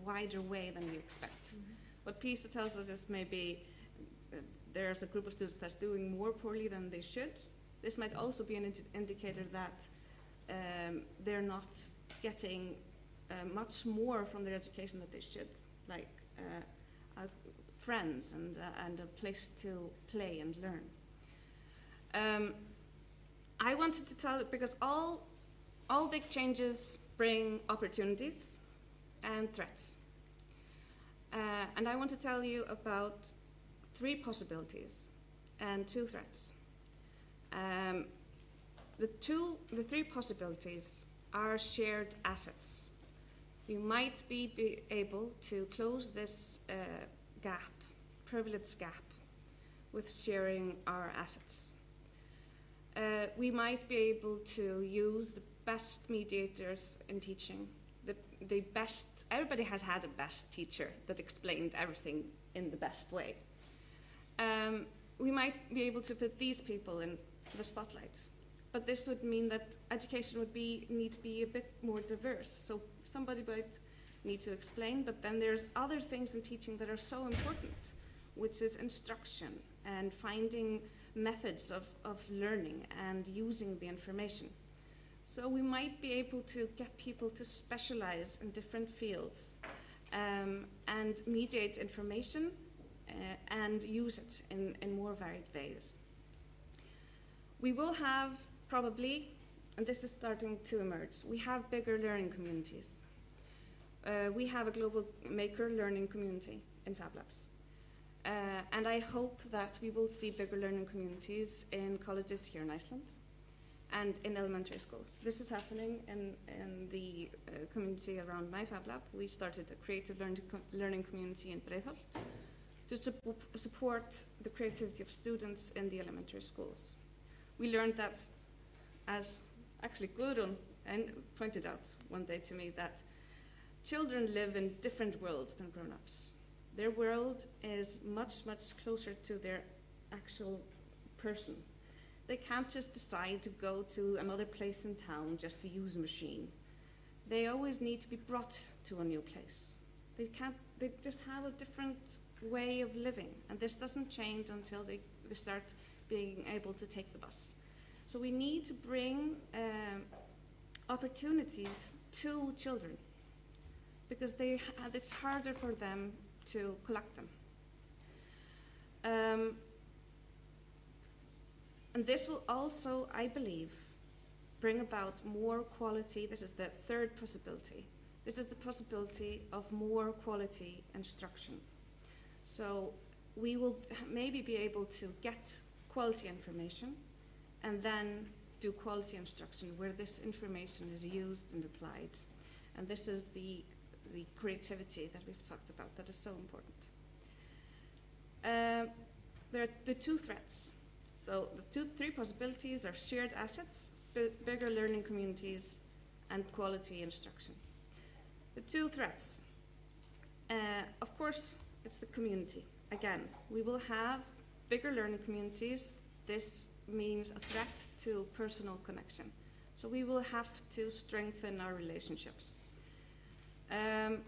wider way than we expect. Mm-hmm. What PISA tells us is maybe there's a group of students that's doing more poorly than they should. This might also be an indicator that they're not getting much more from their education that they should, like friends and a place to play and learn. I wanted to tell it because all big changes bring opportunities and threats. And I want to tell you about 3 possibilities and 2 threats. The 3 possibilities are shared assets. We might be able to close this gap, privilege gap, with sharing our assets. We might be able to use the best mediators in teaching. The best, everybody has had a best teacher that explained everything in the best way. We might be able to put these people in the spotlight. But this would mean that education would need to be a bit more diverse. So somebody might need to explain, but then there's other things in teaching that are so important, which is instruction and finding methods of learning and using the information. So we might be able to get people to specialize in different fields and mediate information and use it in more varied ways. We will have probably, and this is starting to emerge, we have bigger learning communities. We have a global maker learning community in Fab Labs. And I hope that we will see bigger learning communities in colleges here in Iceland and in elementary schools. This is happening in the community around my Fab Lab. We started a creative learning community in Breiðholt to support the creativity of students in the elementary schools. We learned that, as actually Kolbrún pointed out one day to me, that children live in different worlds than grown-ups. Their world is much, much closer to their actual person. They can't just decide to go to another place in town just to use a machine. They always need to be brought to a new place. They just have a different way of living, and this doesn't change until they start being able to take the bus. So we need to bring opportunities to children, because it's harder for them to collect them. And this will also, I believe, bring about more quality. This is the third possibility. This is the possibility of more quality instruction. So we will maybe be able to get quality information and then do quality instruction where this information is used and applied. And this is the creativity that we've talked about that is so important. There are the two threats. So the three possibilities are shared assets, bigger learning communities, and quality instruction. The two threats, of course, it's the community. Again, we will have bigger learning communities. This means a threat to personal connection. So we will have to strengthen our relationships. And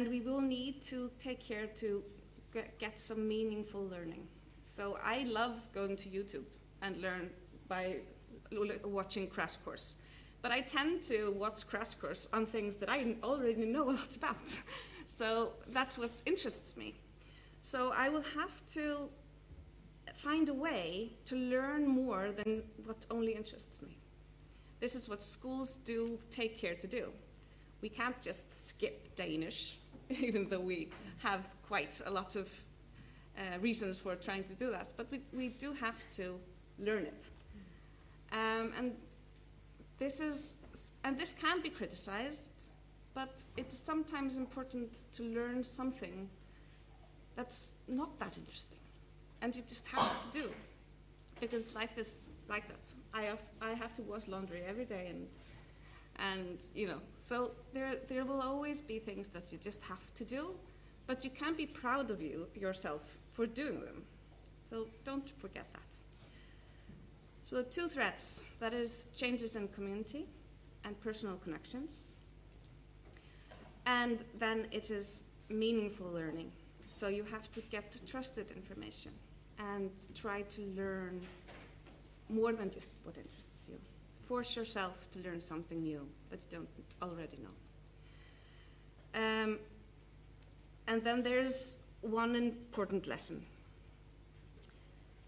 we will need to take care to get some meaningful learning. So I love going to YouTube and learn by watching Crash Course. But I tend to watch Crash Course on things that I already know a lot about. So that's what interests me. So I will have to find a way to learn more than what only interests me. This is what schools do take care to do. We can't just skip Danish, even though we have quite a lot of reasons for trying to do that, but we do have to learn it. And this can be criticized, but it's sometimes important to learn something that's not that interesting, and you just have to do, because life is like that. I have to wash laundry every day, and you know, so there will always be things that you just have to do, but you can be proud of yourself for doing them. So don't forget that. So the two threats, that is changes in community and personal connections. And then it is meaningful learning. So you have to get trusted information and try to learn more than just what interests you. Force yourself to learn something new that you don't already know. And then there's one important lesson.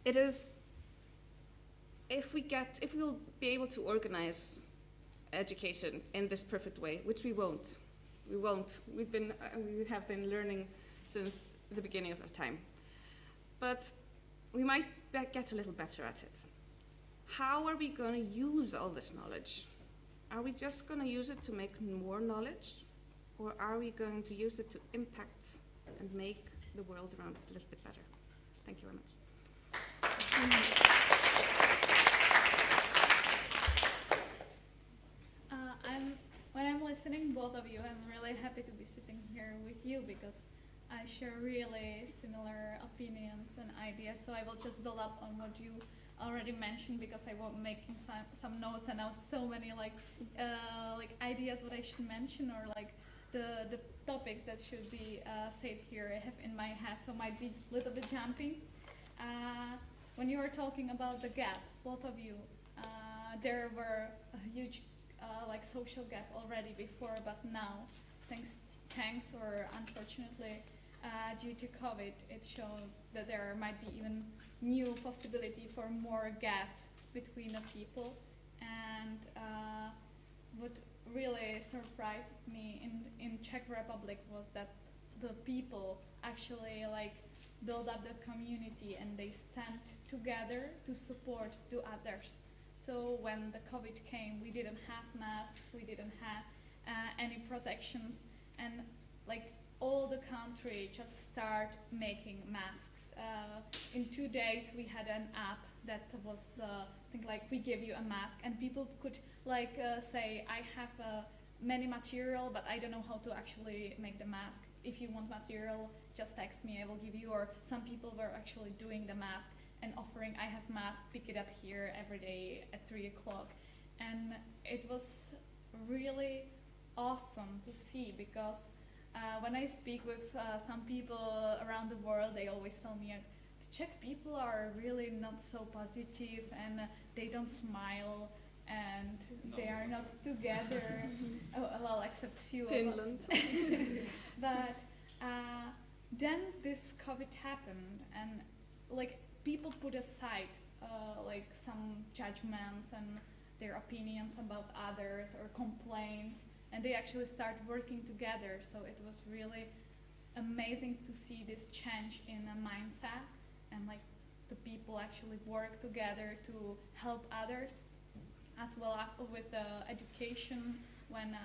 It is, if we'll be able to organize education in this perfect way, which we won't. We have been learning since the beginning of our time. But we might get a little better at it. How are we going to use all this knowledge? Are we just going to use it to make more knowledge? Or are we going to use it to impact and make the world around us a little bit better? Thank you very much. When I'm listening, both of you, I'm really happy to be sitting here with you because I share really similar opinions and ideas. So I will just build up on what you already mentioned because I was making some notes and now so many like ideas what I should mention or like the topics that should be said here I have in my head, so might be a little bit jumping. When you were talking about the gap, both of you, there were a huge like social gap already before, but now, thanks or unfortunately, due to COVID, it showed that there might be even new possibility for more gap between the people. And what really surprised me in Czech Republic was that the people actually like build up the community and they stand together to support the others. So when the COVID came, we didn't have masks, we didn't have any protections, and like all the country just start making masks. In 2 days, we had an app that was think like we give you a mask, and people could like say, I have many material, but I don't know how to actually make the mask. If you want material, just text me, I will give you. Or some people were actually doing the mask and offering, I have mask, pick it up here every day at 3 o'clock. And it was really awesome to see because when I speak with some people around the world, they always tell me the Czech people are really not so positive and they don't smile and No. they are not together. Well, except few Finland. of us. But then this COVID happened, and like people put aside like some judgments and their opinions about others or complaints, and they actually start working together. So it was really amazing to see this change in a mindset, and like the people actually work together to help others, as well with the education when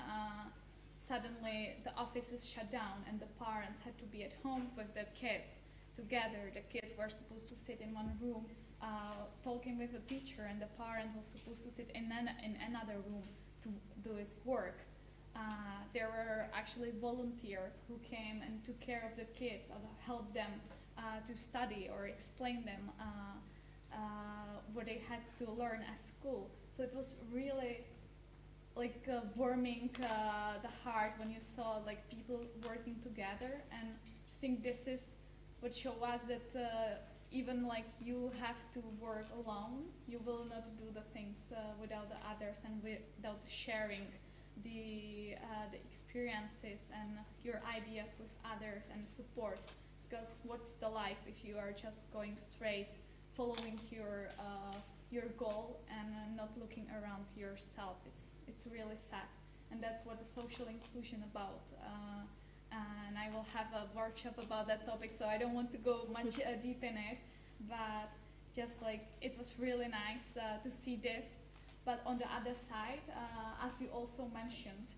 suddenly the offices shut down and the parents had to be at home with the kids together. The kids were supposed to sit in one room talking with the teacher, and the parent was supposed to sit in another room to do his work. There were actually volunteers who came and took care of the kids, or helped them to study or explain them what they had to learn at school. So it was really like warming the heart when you saw like people working together. And I think this is what shows us that even like you have to work alone, you will not do the things without the others and without sharing the experiences and your ideas with others and support. Because what's the life if you are just going straight, following your goal and not looking around yourself? It's really sad, and that's what the social inclusion about. And I will have a workshop about that topic, so I don't want to go much deep in it, but just like it was really nice to see this. But on the other side, as you also mentioned,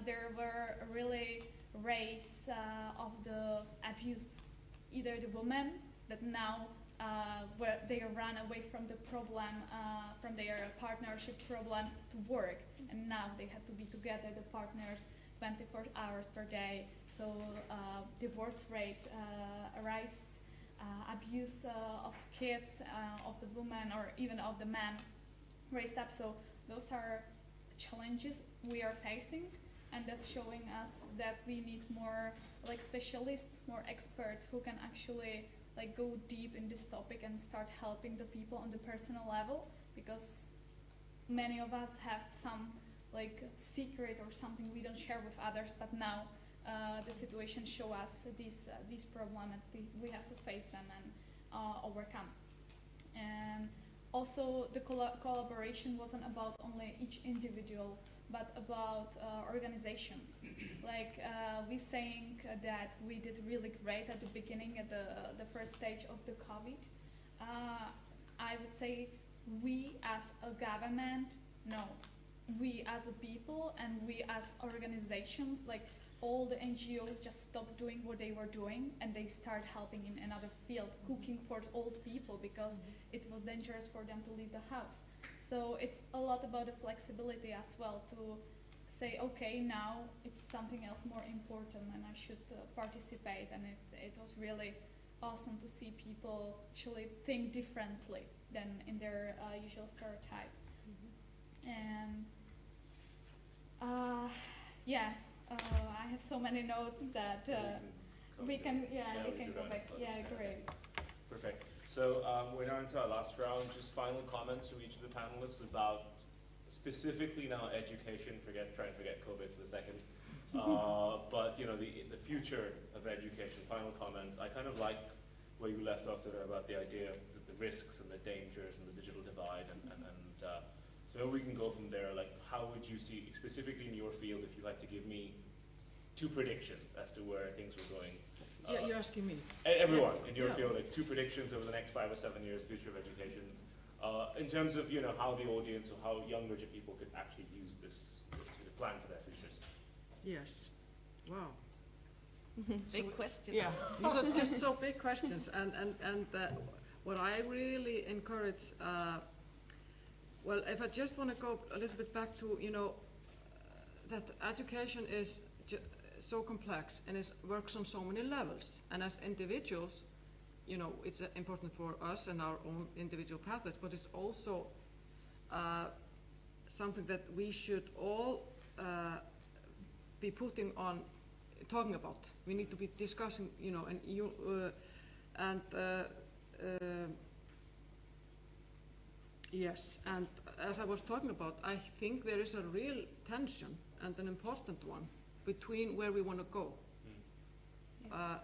there were really rays of the abuse. Either the women that now where they run away from the problem, from their partnership problems to work, and now they have to be together, the partners, 24 hours per day. So divorce rate raised, abuse of kids, of the woman, or even of the man raised up. So those are challenges we are facing, and that's showing us that we need more like specialists, more experts who can actually like go deep in this topic and start helping the people on the personal level, because many of us have some like secret or something we don't share with others, but now the situation show us these problems, and we have to face them and overcome. And also the collaboration wasn't about only each individual, but about organizations. Like we saying that we did really great at the beginning, at the first stage of the COVID. I would say we as a government, no. We as a people and we as organizations, like all the NGOs just stopped doing what they were doing and they start helping in another field, cooking for old people because it was dangerous for them to leave the house. So it's a lot about the flexibility as well, to say, okay, now it's something else more important and I should participate. And it was really awesome to see people actually think differently than in their usual stereotype. And yeah, I have so many notes that we can go back. Yeah, great. Perfect. So we're now into our last round. Just final comments from each of the panelists about specifically now education. Try and forget COVID for a second. But you know, the future of education. Final comments. I kind of like where you left off there about the idea of the risks and the dangers and the digital divide, and so we can go from there. Like, how would you see, specifically in your field, if you had to give me 2 predictions as to where things were going? Yeah, you're asking me. Everyone in your field, like 2 predictions over the next 5 or 7 years, future of education, in terms of how the audience or how younger people could actually use this to plan for their futures. Yes. Wow. Big questions. Yeah, these are just so big questions, and what I really encourage. Well, if I just want to go a little bit back to that education is so complex and it works on so many levels, and as individuals, it's important for us and our own individual pathways, but it's also something that we should all be talking about. We need to be discussing, Yes, and as I was talking about, I think there is a real tension and an important one between where we want to go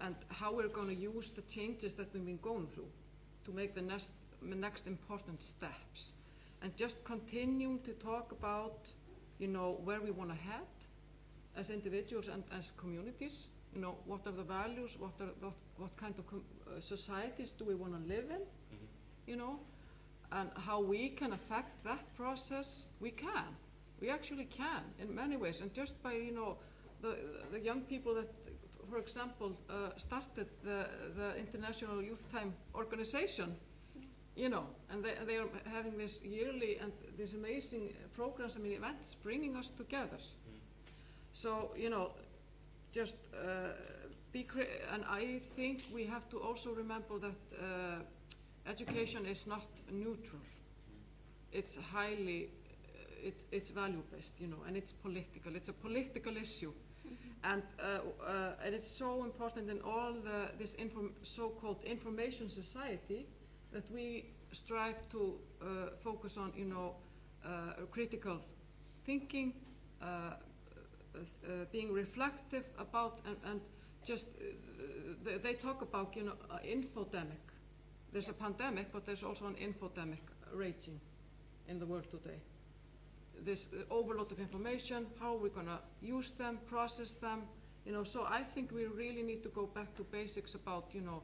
and how we're going to use the changes that we've been going through to make the next important steps. And just continue to talk about, you know, where we want to head as individuals and as communities. You know, what are the values, what kind of societies do we want to live in, you know, and how we can affect that process. We actually can in many ways, and just by, you know, the young people that, for example, started the International Youth Time organization, you know, and they are having this yearly and these amazing programs, I mean, events bringing us together. So, you know, just and I think we have to also remember that education is not neutral. It's highly, it's value-based, you know, and it's political. It's a political issue. And it's so important in all this so-called information society that we strive to focus on, you know, critical thinking, being reflective about, and just they talk about, you know, infodemic. There's a pandemic, but there's also an infodemic raging in the world today. This overload of information, how are we going to use them, process them, you know. So I think we really need to go back to basics about, you know,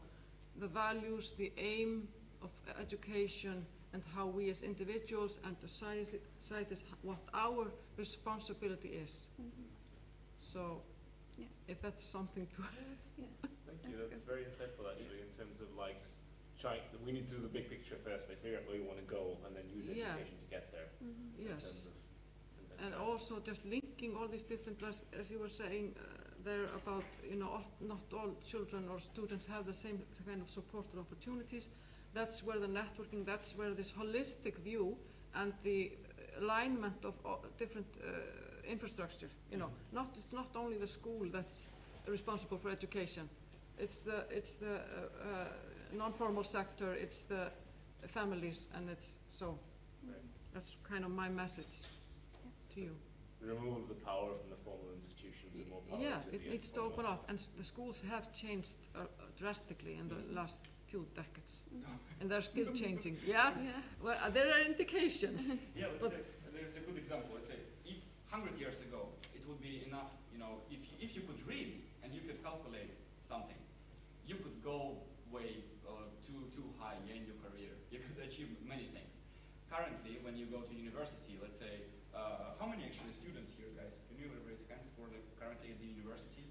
the values, the aim of education, and how we as individuals and societies, what our responsibility is. So, if that's something to... Yes. Thank you, that's very insightful actually, in terms of like, we need to do the big picture first, like figure out where you want to go, and then use education to get there. Yes. And also just linking all these different, as you were saying there about, you know, not all children or students have the same kind of support or opportunities. That's where the networking, that's where this holistic view and the alignment of different infrastructure, you know, it's not only the school that's responsible for education. It's the non-formal sector, it's the families, and it's so. That's kind of my message to you. The removal of the power from the formal institutions and more power to it needs to open up, and the schools have changed drastically in the last few decades, and they're still changing. Well, there are indications. Let's say, there's a good example. Let's say, if 100 years ago, it would be enough, you know, if you could read and you could calculate something, you could go way too high in your career. You could achieve many things. Currently, when you go to university, let's say, how many actually students here, guys? Can you raise hands for like currently at the university?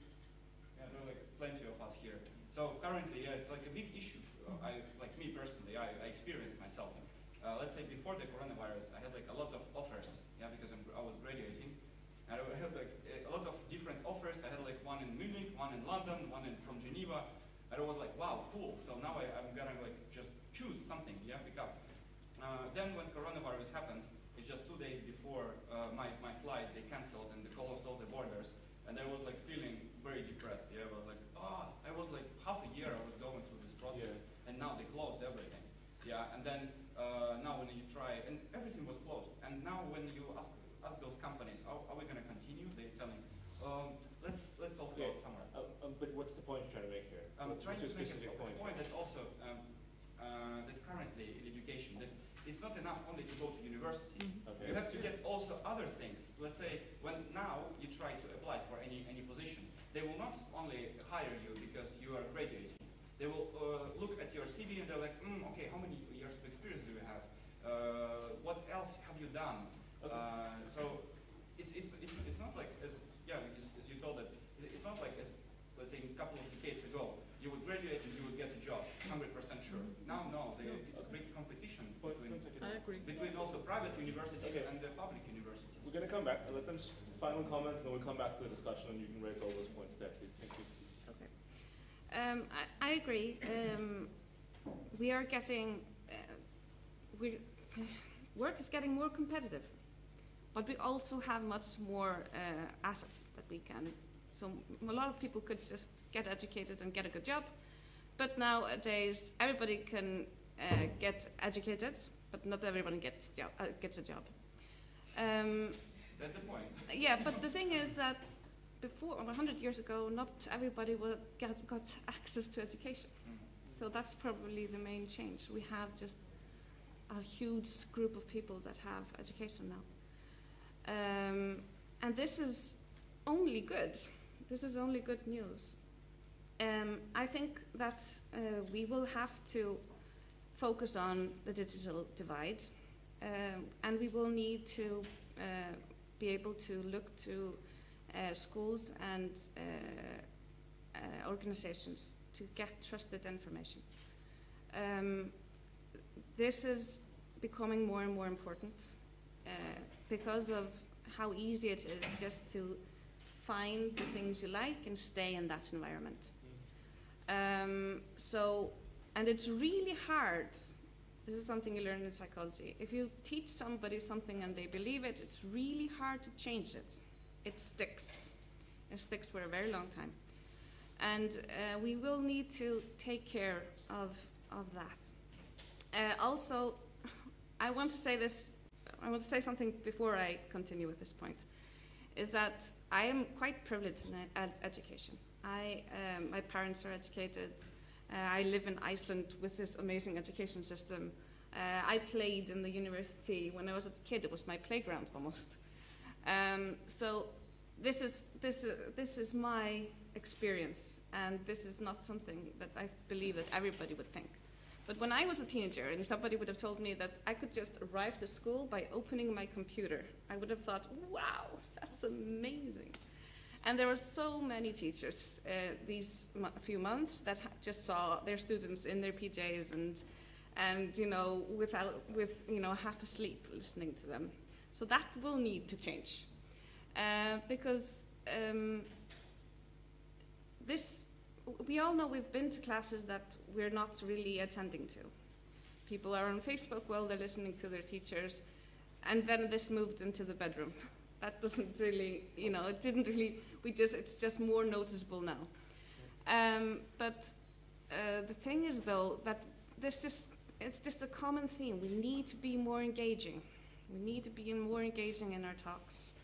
Yeah, there are like plenty of us here. So currently, it's like a big issue. Like me personally, I experienced myself. Let's say before the coronavirus, I had like a lot of offers, because I was graduating. And I had like a lot of different offers. I had like one in Munich, one in London, one from Geneva. And I was like, wow, cool. So now I'm gonna like just choose something, pick up. Then when coronavirus happened, it's just 2 days before my flight, they canceled and they closed all the borders. And I was like feeling very depressed. I was like, I was like half a year I was going through this process, and now they closed everything. And then now when you try, and everything was closed. And now when you ask those companies, are we going to continue? They're telling, let's talk about somewhere. But what's the point you're trying to make here? I'm trying to make a point that also that currently in education, that it's not enough only to go to university. You have to get also other things. Let's say when now you try to apply for any position, they will not only hire you because you are graduating. They will look at your CV and they're like, okay, how many years of experience do you have? What else have you done? So it's not like as you told it. It's not like as, let's say, a couple of decades ago, you would graduate and you would get a job, 100% sure. Now, no, it's a big competition between also private universities and the public universities. We're going to come back and let them final comments, and then we'll come back to the discussion, and you can raise all those points there, please. Thank you. Okay. I agree. We are getting, work is getting more competitive, but we also have much more assets that we can. So a lot of people could just get educated and get a good job, but nowadays everybody can get educated but not everyone gets a job. That's the point. Yeah, but the thing is that before, 100 years ago, not everybody got access to education. So that's probably the main change. We have just a huge group of people that have education now. And this is only good. This is only good news. I think that we will have to focus on the digital divide, and we will need to be able to look to schools and organizations to get trusted information. This is becoming more and more important because of how easy it is just to find the things you like and stay in that environment. And it's really hard. This is something you learn in psychology. If you teach somebody something and they believe it, it's really hard to change it. It sticks. It sticks for a very long time. And we will need to take care of that. Also, I want to say something before I continue with this point, is that I am quite privileged in education. My parents are educated. I live in Iceland with this amazing education system. I played in the university when I was a kid. It was my playground almost. So this is my experience, and this is not something that I believe that everybody would think. But when I was a teenager and somebody would have told me that I could just arrive to school by opening my computer, I would have thought, wow, that's amazing. And there were so many teachers these few months that just saw their students in their PJs and you know, with half asleep listening to them. So that will need to change because we all know we've been to classes that we're not really attending to. People are on Facebook while they're listening to their teachers, and then this moved into the bedroom. That doesn't really, it didn't really, it's just more noticeable now. But the thing is, though, that it's just a common theme. We need to be more engaging. We need to be more engaging in our talks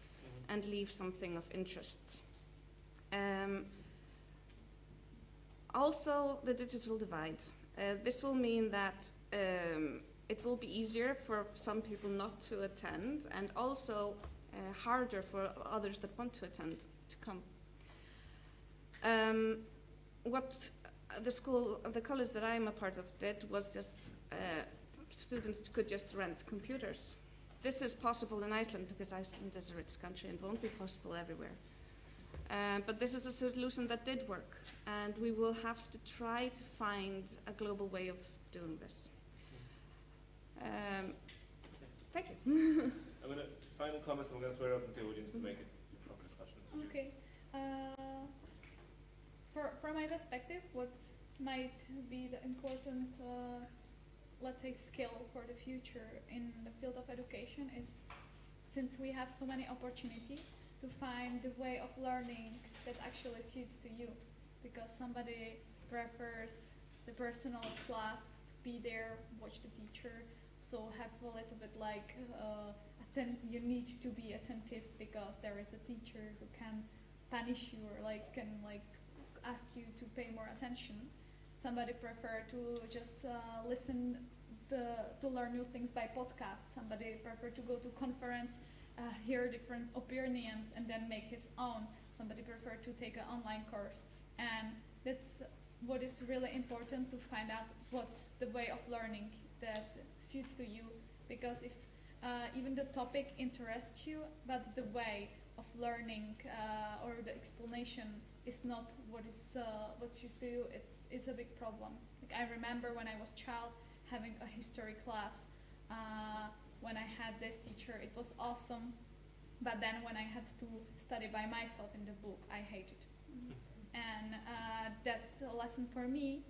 and leave something of interest. Also, the digital divide. This will mean that it will be easier for some people not to attend, and also harder for others that want to attend to come. What the college that I'm a part of did was just students could just rent computers. This is possible in Iceland because Iceland is a rich country and won't be possible everywhere. But this is a solution that did work, and we will have to try to find a global way of doing this. Thank you. I'm going to final comments, and I'm going to throw it open to the audience to make it a proper discussion. Okay. From my perspective, what might be the important, let's say, skill for the future in the field of education is, since we have so many opportunities, to find the way of learning that actually suits to you. Because somebody prefers the personal class, be there, watch the teacher, so have a little bit like, you need to be attentive because there is the teacher who can punish you or can ask you to pay more attention. Somebody prefer to just listen to learn new things by podcast. Somebody prefer to go to conference, hear different opinions and then make his own. Somebody prefer to take an online course. And that's what is really important, to find out what's the way of learning that suits to you. Because if even the topic interests you, but the way of learning or the explanation is not what suits to you, it's a big problem. Like, I remember when I was a child having a history class. When I had this teacher, it was awesome. But then when I had to study by myself in the book, I hated it. And that's a lesson for me.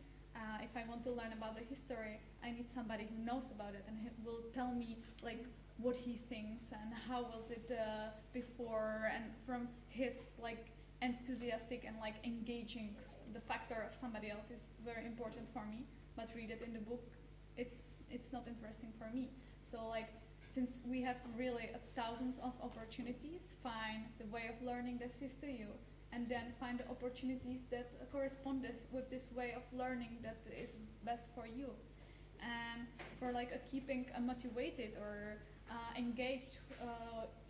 If I want to learn about the history, I need somebody who knows about it and who will tell me what he thinks and how was it before, and from his enthusiastic and engaging the factor of somebody else is very important for me. But read it in the book, it's not interesting for me. So like, since we have really thousands of opportunities, find the way of learning that suits to you, and then find the opportunities that correspond with this way of learning that is best for you. And for like keeping motivated or engaged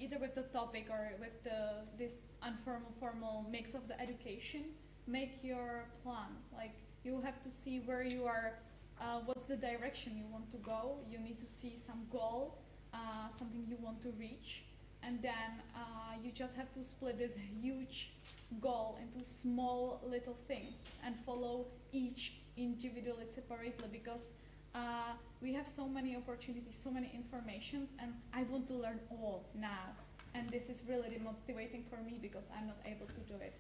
either with the topic or with this informal formal mix of the education, make your plan. Like, you have to see where you are, what's the direction you want to go. You need to see some goal, something you want to reach, and then you just have to split this huge goal into small little things and follow each individually separately, because we have so many opportunities, so many informations, and I want to learn all now. And this is really demotivating for me because I'm not able to do it.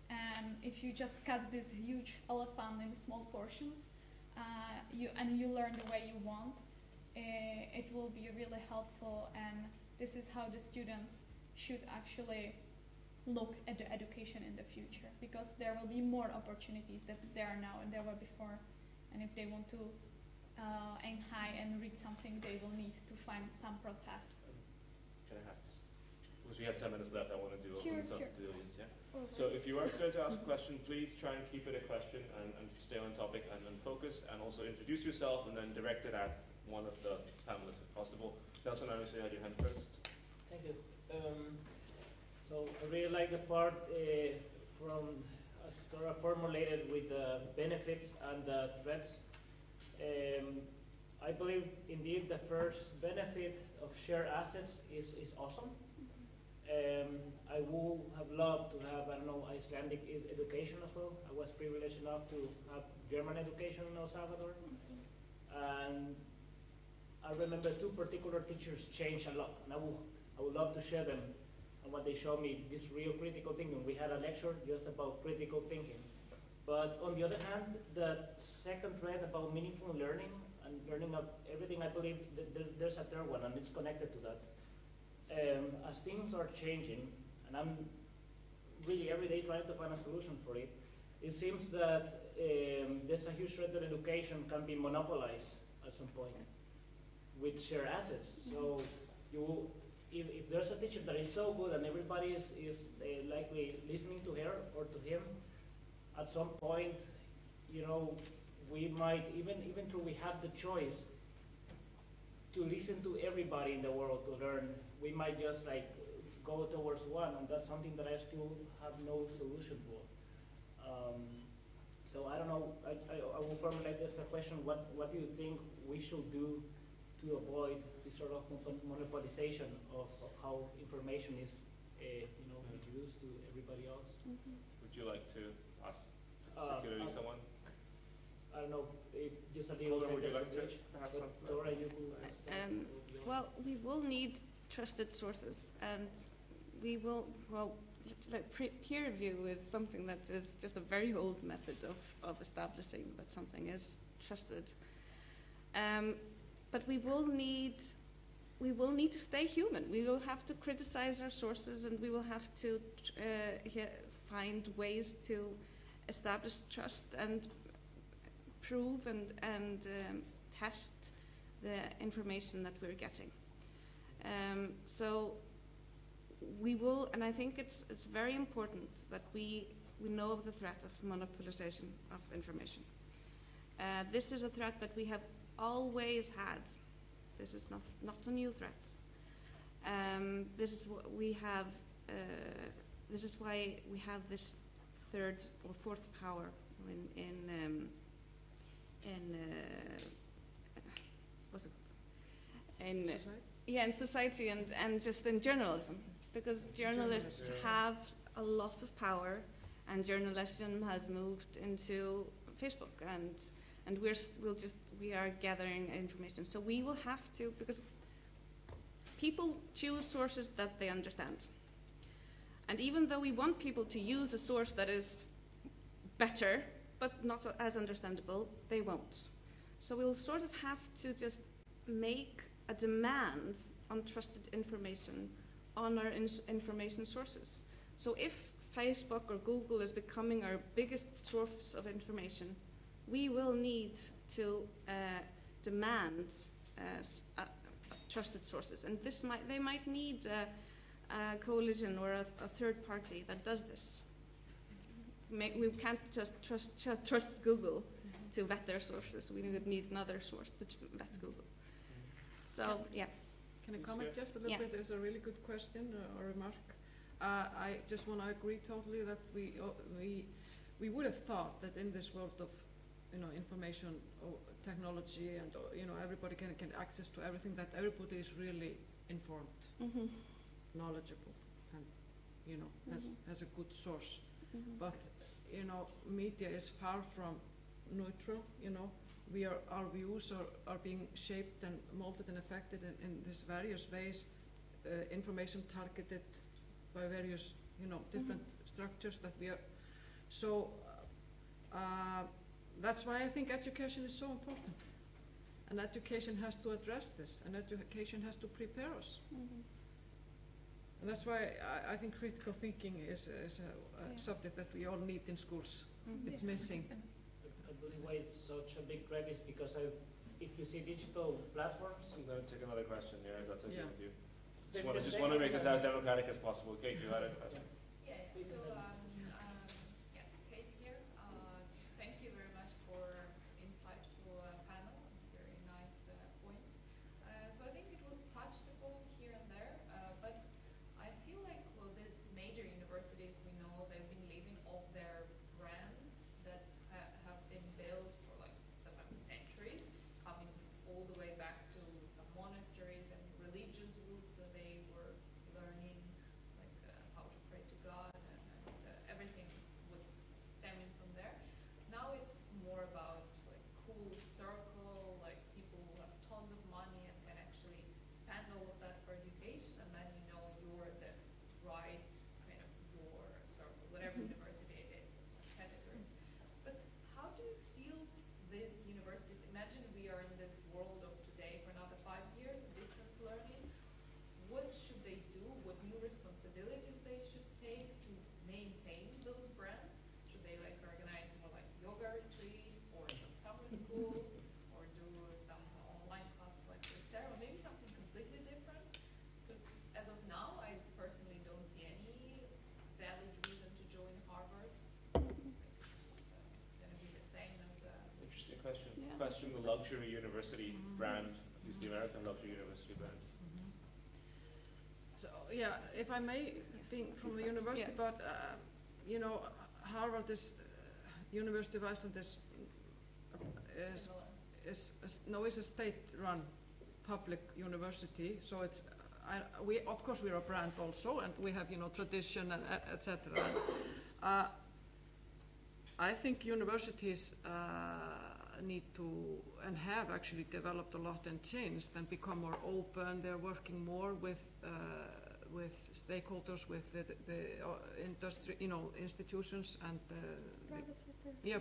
And if you just cut this huge elephant in small portions, you learn the way you want, it will be really helpful. And this is how the students should actually look at the education in the future, because there will be more opportunities than there are now and there were before. And if they want to aim high and read something, they will need to find some process. Can I have just, because we have 10 minutes left, I want to do open this up to the audience, yeah? Okay. So if you are going to ask a question, please try and keep it a question and stay on topic and focus, and also introduce yourself and then direct it at one of the panelists if possible. Nelson, I understand you had your hand first. Thank you. So I really like the part from Þóra formulated with the benefits and the threats. I believe indeed the first benefit of shared assets is awesome. I would have loved to have, I don't know, Icelandic education as well. I was privileged enough to have German education in El Salvador. And I remember two particular teachers changed a lot, and I would love to share them. And what they showed me, this real critical thinking. We had a lecture just about critical thinking. But on the other hand, the second thread about meaningful learning and learning of everything, I believe there's a third one, and it's connected to that. As things are changing, and I'm really every day trying to find a solution for it, it seems that there's a huge threat that education can be monopolized at some point with shared assets. So if there's a teacher that is so good and everybody is likely listening to her or to him, at some point, we might, even though we have the choice to listen to everybody in the world to learn, we might just like go towards one, and that's something that I still have no solution for. So I don't know, I will formulate this a question, what do you think we should do to avoid this sort of monopolization of how information is introduced to everybody else? Mm-hmm. Would you like to ask particularly someone? I don't know, just a little Kolbrún, would you like to sentence. perhaps answer that? Þóra, you could Well, we will need trusted sources, and we will, peer review is something that is just a very old method of establishing that something is trusted. But we will need to stay human. We will have to criticize our sources, and we will have to find ways to establish trust and prove and test the information that we're getting. So we will, and I think it's very important that we know of the threat of monopolization of information. This is a threat that we have always had. This is not a new threat. This is what we have. This is why we have this third or fourth power in society and just in journalism, because journalists have a lot of power, and journalism has moved into Facebook, and we are gathering information. So we will have to, because people choose sources that they understand, and even though we want people to use a source that is better but not as understandable, they won't. So we'll sort of have to just make a demand on trusted information on our information sources. So if Facebook or Google is becoming our biggest source of information, we will need to demand trusted sources. And they might need a coalition or a third party that does this. We can't just trust Google to vet their sources. We would need another source to vet Google. So, yeah. Can I comment just a little bit? There's a really good question or remark. I just want to agree totally that we would have thought that in this world of information technology and everybody can access to everything, that everybody is really informed, knowledgeable, and has a good source. But media is far from neutral. Our views are being shaped and molded and affected in these various ways. Information targeted by various different structures that we are. So that's why I think education is so important, and education has to address this, and education has to prepare us. And that's why I think critical thinking is a subject that we all need in schools. It's missing. I believe why it's such a big threat is because if you see digital platforms. I'm going to take another question there, if that's okay with you. Just Just want to make this as democratic as possible. Kate, you had a question. Kate here. Thank you very much for insightful panel. Very nice point. So I think it was touched upon here and there, but I feel like these major universities, we know they've been living off their brands that have been built for sometimes centuries, coming all the way back to some monasteries and religious roots that they were learning, how to pray to God, and everything was stemming from there. Now it's more about cool circle, people who have tons of money and can actually spend all of that for education, and then you're the right kind of your circle, whatever university it is, categories. But how do you feel these universities? Imagine we are in this world of today for another 5 years, distance learning. What should they do? What new responsibilities they should take to maintain those brands? Should they organize more yoga retreat or some summer schools or do some online classes like Coursera, or maybe something completely different? Because as of now, I personally don't see any valid reason to join Harvard. It's just going to be the same as Interesting question. Question the luxury university brand, at least the American luxury university brand. So if I may think from the university, but Harvard is University of Iceland is a state-run public university. So it's of course we're a brand also, and we have tradition and etc. I think universities need to and have actually developed a lot and changed and become more open. They're working more with stakeholders, with the industry, institutions and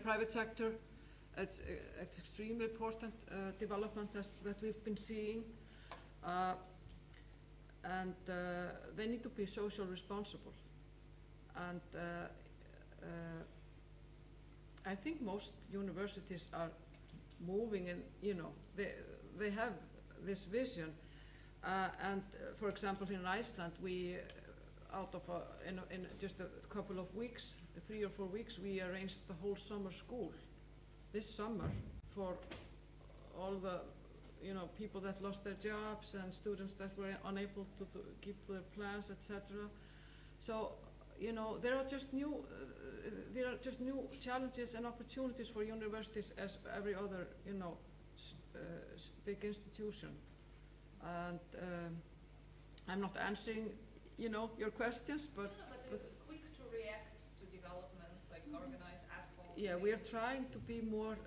private sector. It's extremely important development that we've been seeing, and they need to be social responsible. And I think most universities are moving, and they have this vision. And for example, in Iceland, we in just a couple of weeks, 3 or 4 weeks, we arranged the whole summer school this summer for all the people that lost their jobs and students that were unable to keep their plans, etc. So there are just new challenges and opportunities for universities as every other big institution. And I'm not answering your questions, but quick to react to developments, organize ad hoc. Yeah, we are trying to be more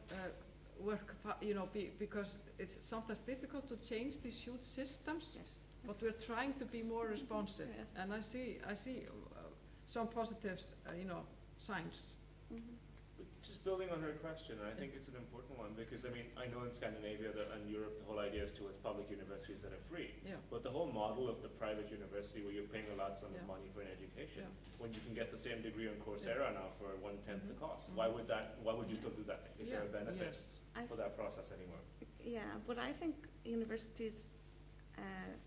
because it's sometimes difficult to change these huge systems. Yes. But we're trying to be more responsive, and I see some positive signs. Just building on her question, I think it's an important one, because I know in Scandinavia and Europe the whole idea is towards public universities that are free. Yeah. But the whole model of the private university where you're paying a lot of money for an education, when you can get the same degree on Coursera now for 1/10 the cost, why would you still do that? Is there a benefit for that process anymore? Yeah, but I think universities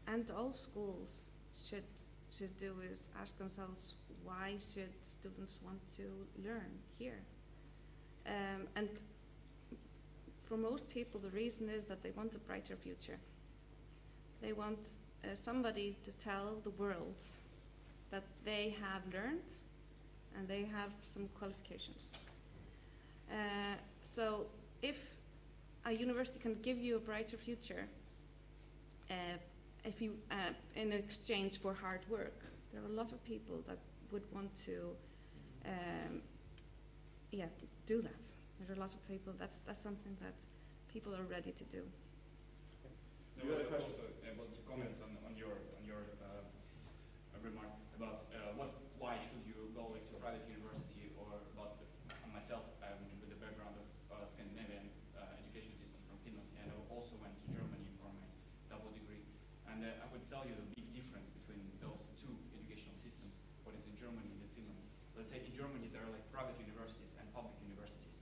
and all schools should do is ask themselves, why should students want to learn here? And for most people, the reason is that they want a brighter future. They want somebody to tell the world that they have learned and they have some qualifications. So if a university can give you a brighter future, if you, in exchange for hard work, there are a lot of people that would want to do that. There are a lot of people, that's something that people are ready to do. No, I was also able to comment on your remark about why should you go like to a private university, or about myself, with the background of Scandinavian education system from Finland, and I also went to Germany for my double degree, and I would tell you the big difference between those two educational systems, what is in Germany and in Finland. Let's say in Germany there are like private universities and public universities,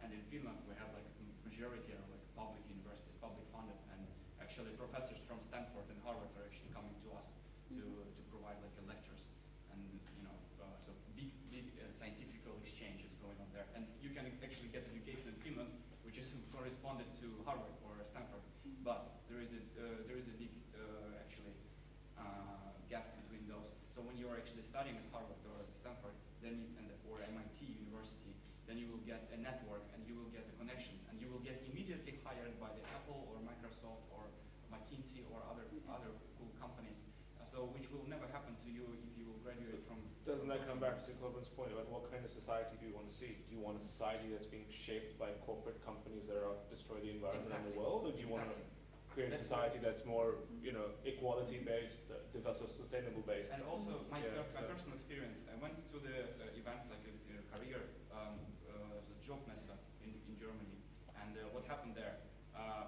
and in Finland we have like a majority are like public universities, public funded, and actually professors from Stanford and Harvard are actually coming to us to provide like lectures, and so big scientific exchange is going on there, and you can actually get education in Finland which is corresponded to Harvard or Stanford, but there is a big actually gap between those. So when you are actually studying at Harvard or Stanford, then or MIT University, then you will get a network and you will get the connections, and you will get immediately hired by the Apple or Microsoft or McKinsey or other cool companies. So which will never happen to you if you will graduate from. Doesn't that come back to Kolbrún's point about what kind of society do you want to see? Do you want a society that's being shaped by corporate companies that are out to destroy the environment and the world, or do you want to create a society that's more, equality-based, sustainable-based? And also, my personal experience, I went to the events like a career, the job messe in Germany, and what happened there,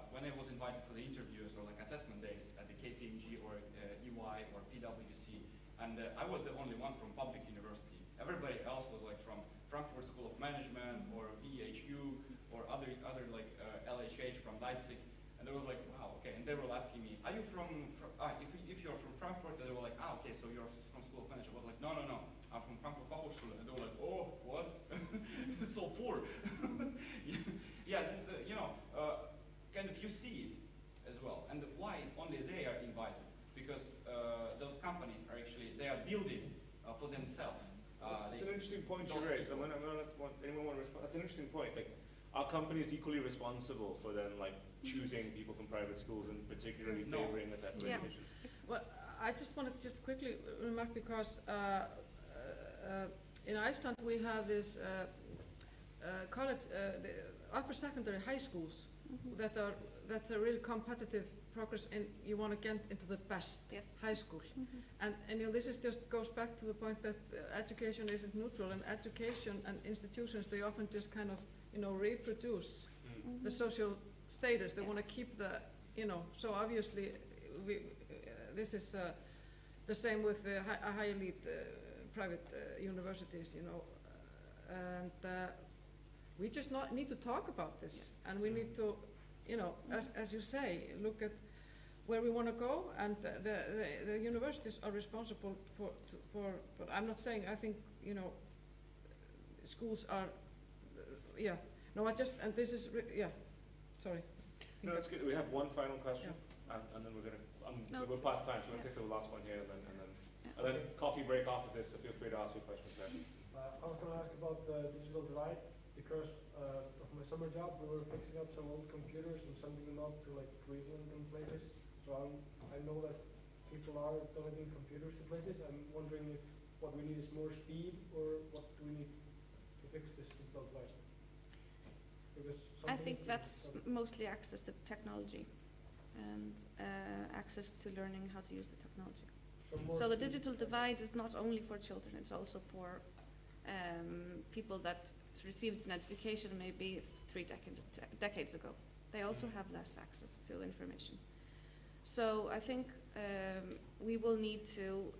when I was invited for the interviews or like assessment days at the KPMG or EY or PwC, and I was the only one from public university. Everybody else was like from Frankfurt School of Management or VHU or other like LHH from Leipzig, and they was like, wow, okay, and they were asking me, are you from if you're from Frankfurt, they were like, okay, so you're from School of Management. I was like, no, I'm from Frankfurt Fachhochschule, and they were like, oh, what? It's so poor. Yeah, this kind of you see it as well, and why only they are invited, because those companies are actually, they are building for themselves. That's an interesting point you raised. I'm gonna want anyone want to respond. That's an interesting point. Like, are companies equally responsible for then like choosing people from private schools and particularly favoring the type of education? Well, I just want to just quickly remark, because in Iceland we have this college, the upper secondary high schools that's a real competitive progress, and you want to get into the best high school. And this is just goes back to the point that education isn't neutral, and education and institutions, they often just kind of reproduce the social status. They want to keep the so obviously this is the same with the high elite private universities, and we just need to talk about this, and we need to as you say, look at where we want to go, and the universities are responsible for. But I'm not saying, I think schools are. No, I just, and this is sorry. No, that's good. We have one final question, and then we're gonna we're past time, so we're gonna take the last one here, and then coffee break after this. So feel free to ask your questions there. I was going to ask about the digital divide, because of my summer job we were fixing up some old computers and sending them out to like Greenland and places. So I know that people are donating computers to places. I'm wondering if what we need is more speed, or what do we need to fix this digital divide? I think that's mostly access to technology and access to learning how to use the technology. So the digital divide is not only for children, it's also for people that received an education maybe 3 decades ago. They also have less access to information. So I think we will need to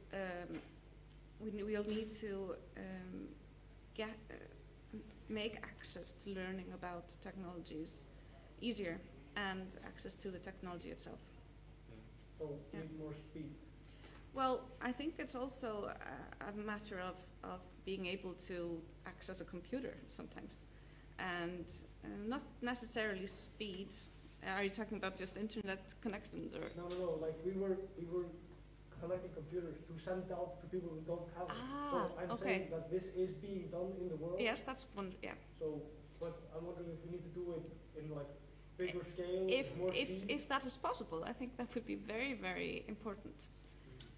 make access to learning about technologies easier, and access to the technology itself. So we need more speed. Well, I think it's also a matter of being able to access a computer sometimes, and not necessarily speed. Are you talking about just internet connections, or? No. Like we were connecting computers to send out to people who don't have it. So I'm saying that this is being done in the world. Yes, that's one. Yeah. So, but I'm wondering if we need to do it in like bigger scale, more speed. If that is possible, I think that would be very, very important.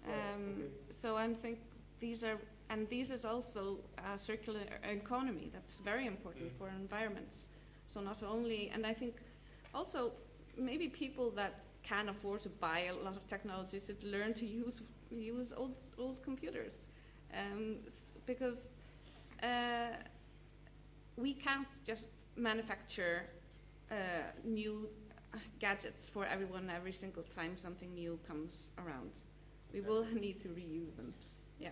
Okay. So I think these is also a circular economy that's very important for environments. So not only, and I think also maybe people that can afford to buy a lot of technology should learn to use old computers, because we can't just manufacture new gadgets for everyone every single time something new comes around. We will need to reuse them. Yeah.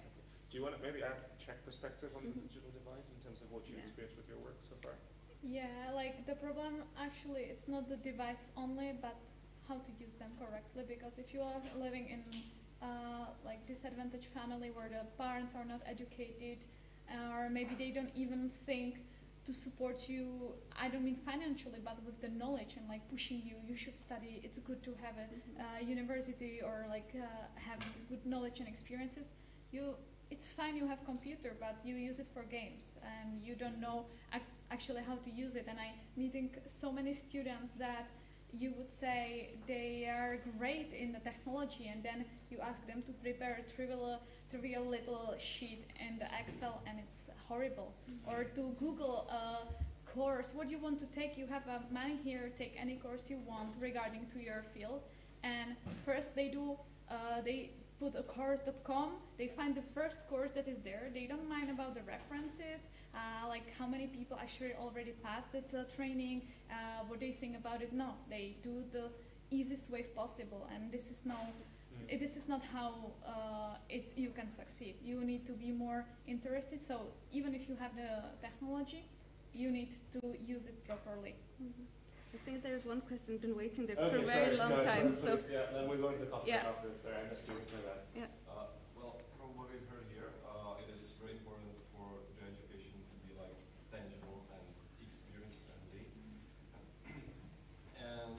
Do you want to maybe add a Czech perspective on the digital divide in terms of what you've experienced with your work so far? Yeah, like the problem actually it's not the device only, but how to use them correctly. Because if you are living in like disadvantaged family where the parents are not educated, or maybe they don't even think to support you, I don't mean financially, but with the knowledge and like pushing you should study, it's good to have a university or like have good knowledge and experiences. It's fine you have computer, but you use it for games and you don't know actually how to use it. And I'm meeting so many students that you would say they are great in the technology, and then you ask them to prepare a trivial little sheet in the Excel and it's horrible. Or to Google a course, what you want to take, you have money here, take any course you want regarding to your field. And first they put a course.com, they find the first course that is there, they don't mind about the references, like how many people actually already passed the training, what they think about it. No, they do the easiest way possible, and this is not how you can succeed. You need to be more interested, so even if you have the technology, you need to use it properly. I think there's one question been waiting there for a very long time. So yeah, then we'll go into the content after. Sorry, I missed you. Yeah. Well, from what we've heard here, it is very important for the education to be like tangible and experience friendly. And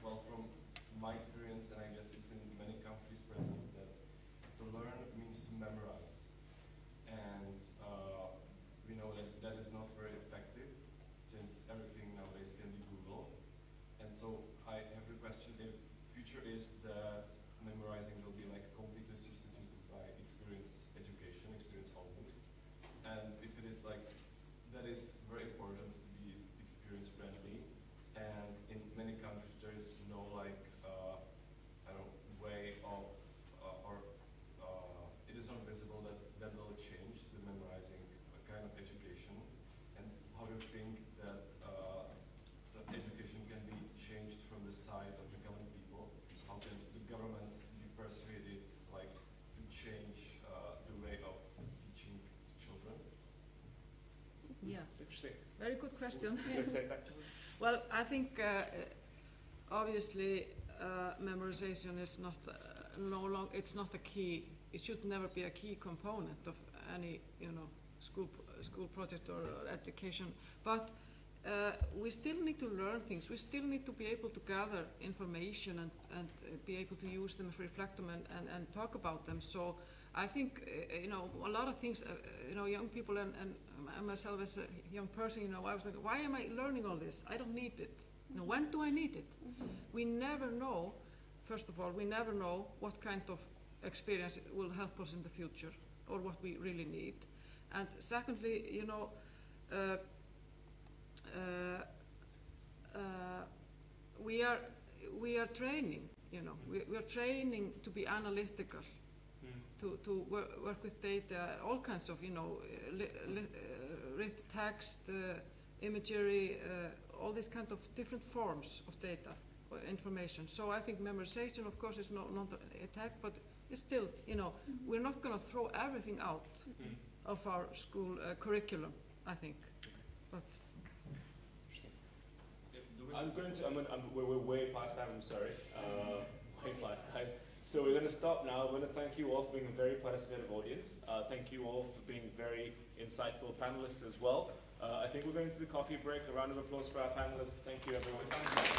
well, from my experience, and I guess it's in many countries present, that to learn means to memorize, and we know that that is not very effective, since everything nowadays can be Google. And so I have a question: if future is that memorizing will be like completely substituted by experience education, experience only, and if it is like that is very important to be experience friendly, and in many countries there is no like I don't know, way of or it is not visible that that will change the memorizing kind of education. And how do you think that the education can be changed from the side of the common people? How can the governments be persuaded, like, to change the way of teaching children? Yeah, Interesting. very good question. Take that. Well, I think obviously memorization is not it's not a key. It should never be a key component of any school project or education. But we still need to learn things. We still need to be able to gather information and be able to use them, reflect them, and talk about them. So I think a lot of things. Young people and myself as a young person, I was like, why am I learning all this? I don't need it. When do I need it? We never know. First of all, we never know what kind of experience will help us in the future, or what we really need. And secondly, we are training. We are training to be analytical, to work with data, all kinds of written text, imagery, all these kind of different forms of data or information. So I think memorization, of course, is not an attack, but it's still, we're not going to throw everything out of our school curriculum, I think. But we're way past time, I'm sorry. break last time. So we're going to stop now. I want to thank you all for being a very participative audience. Thank you all for being very insightful panelists as well. I think we're going to the coffee break. A round of applause for our panelists. Thank you, everyone.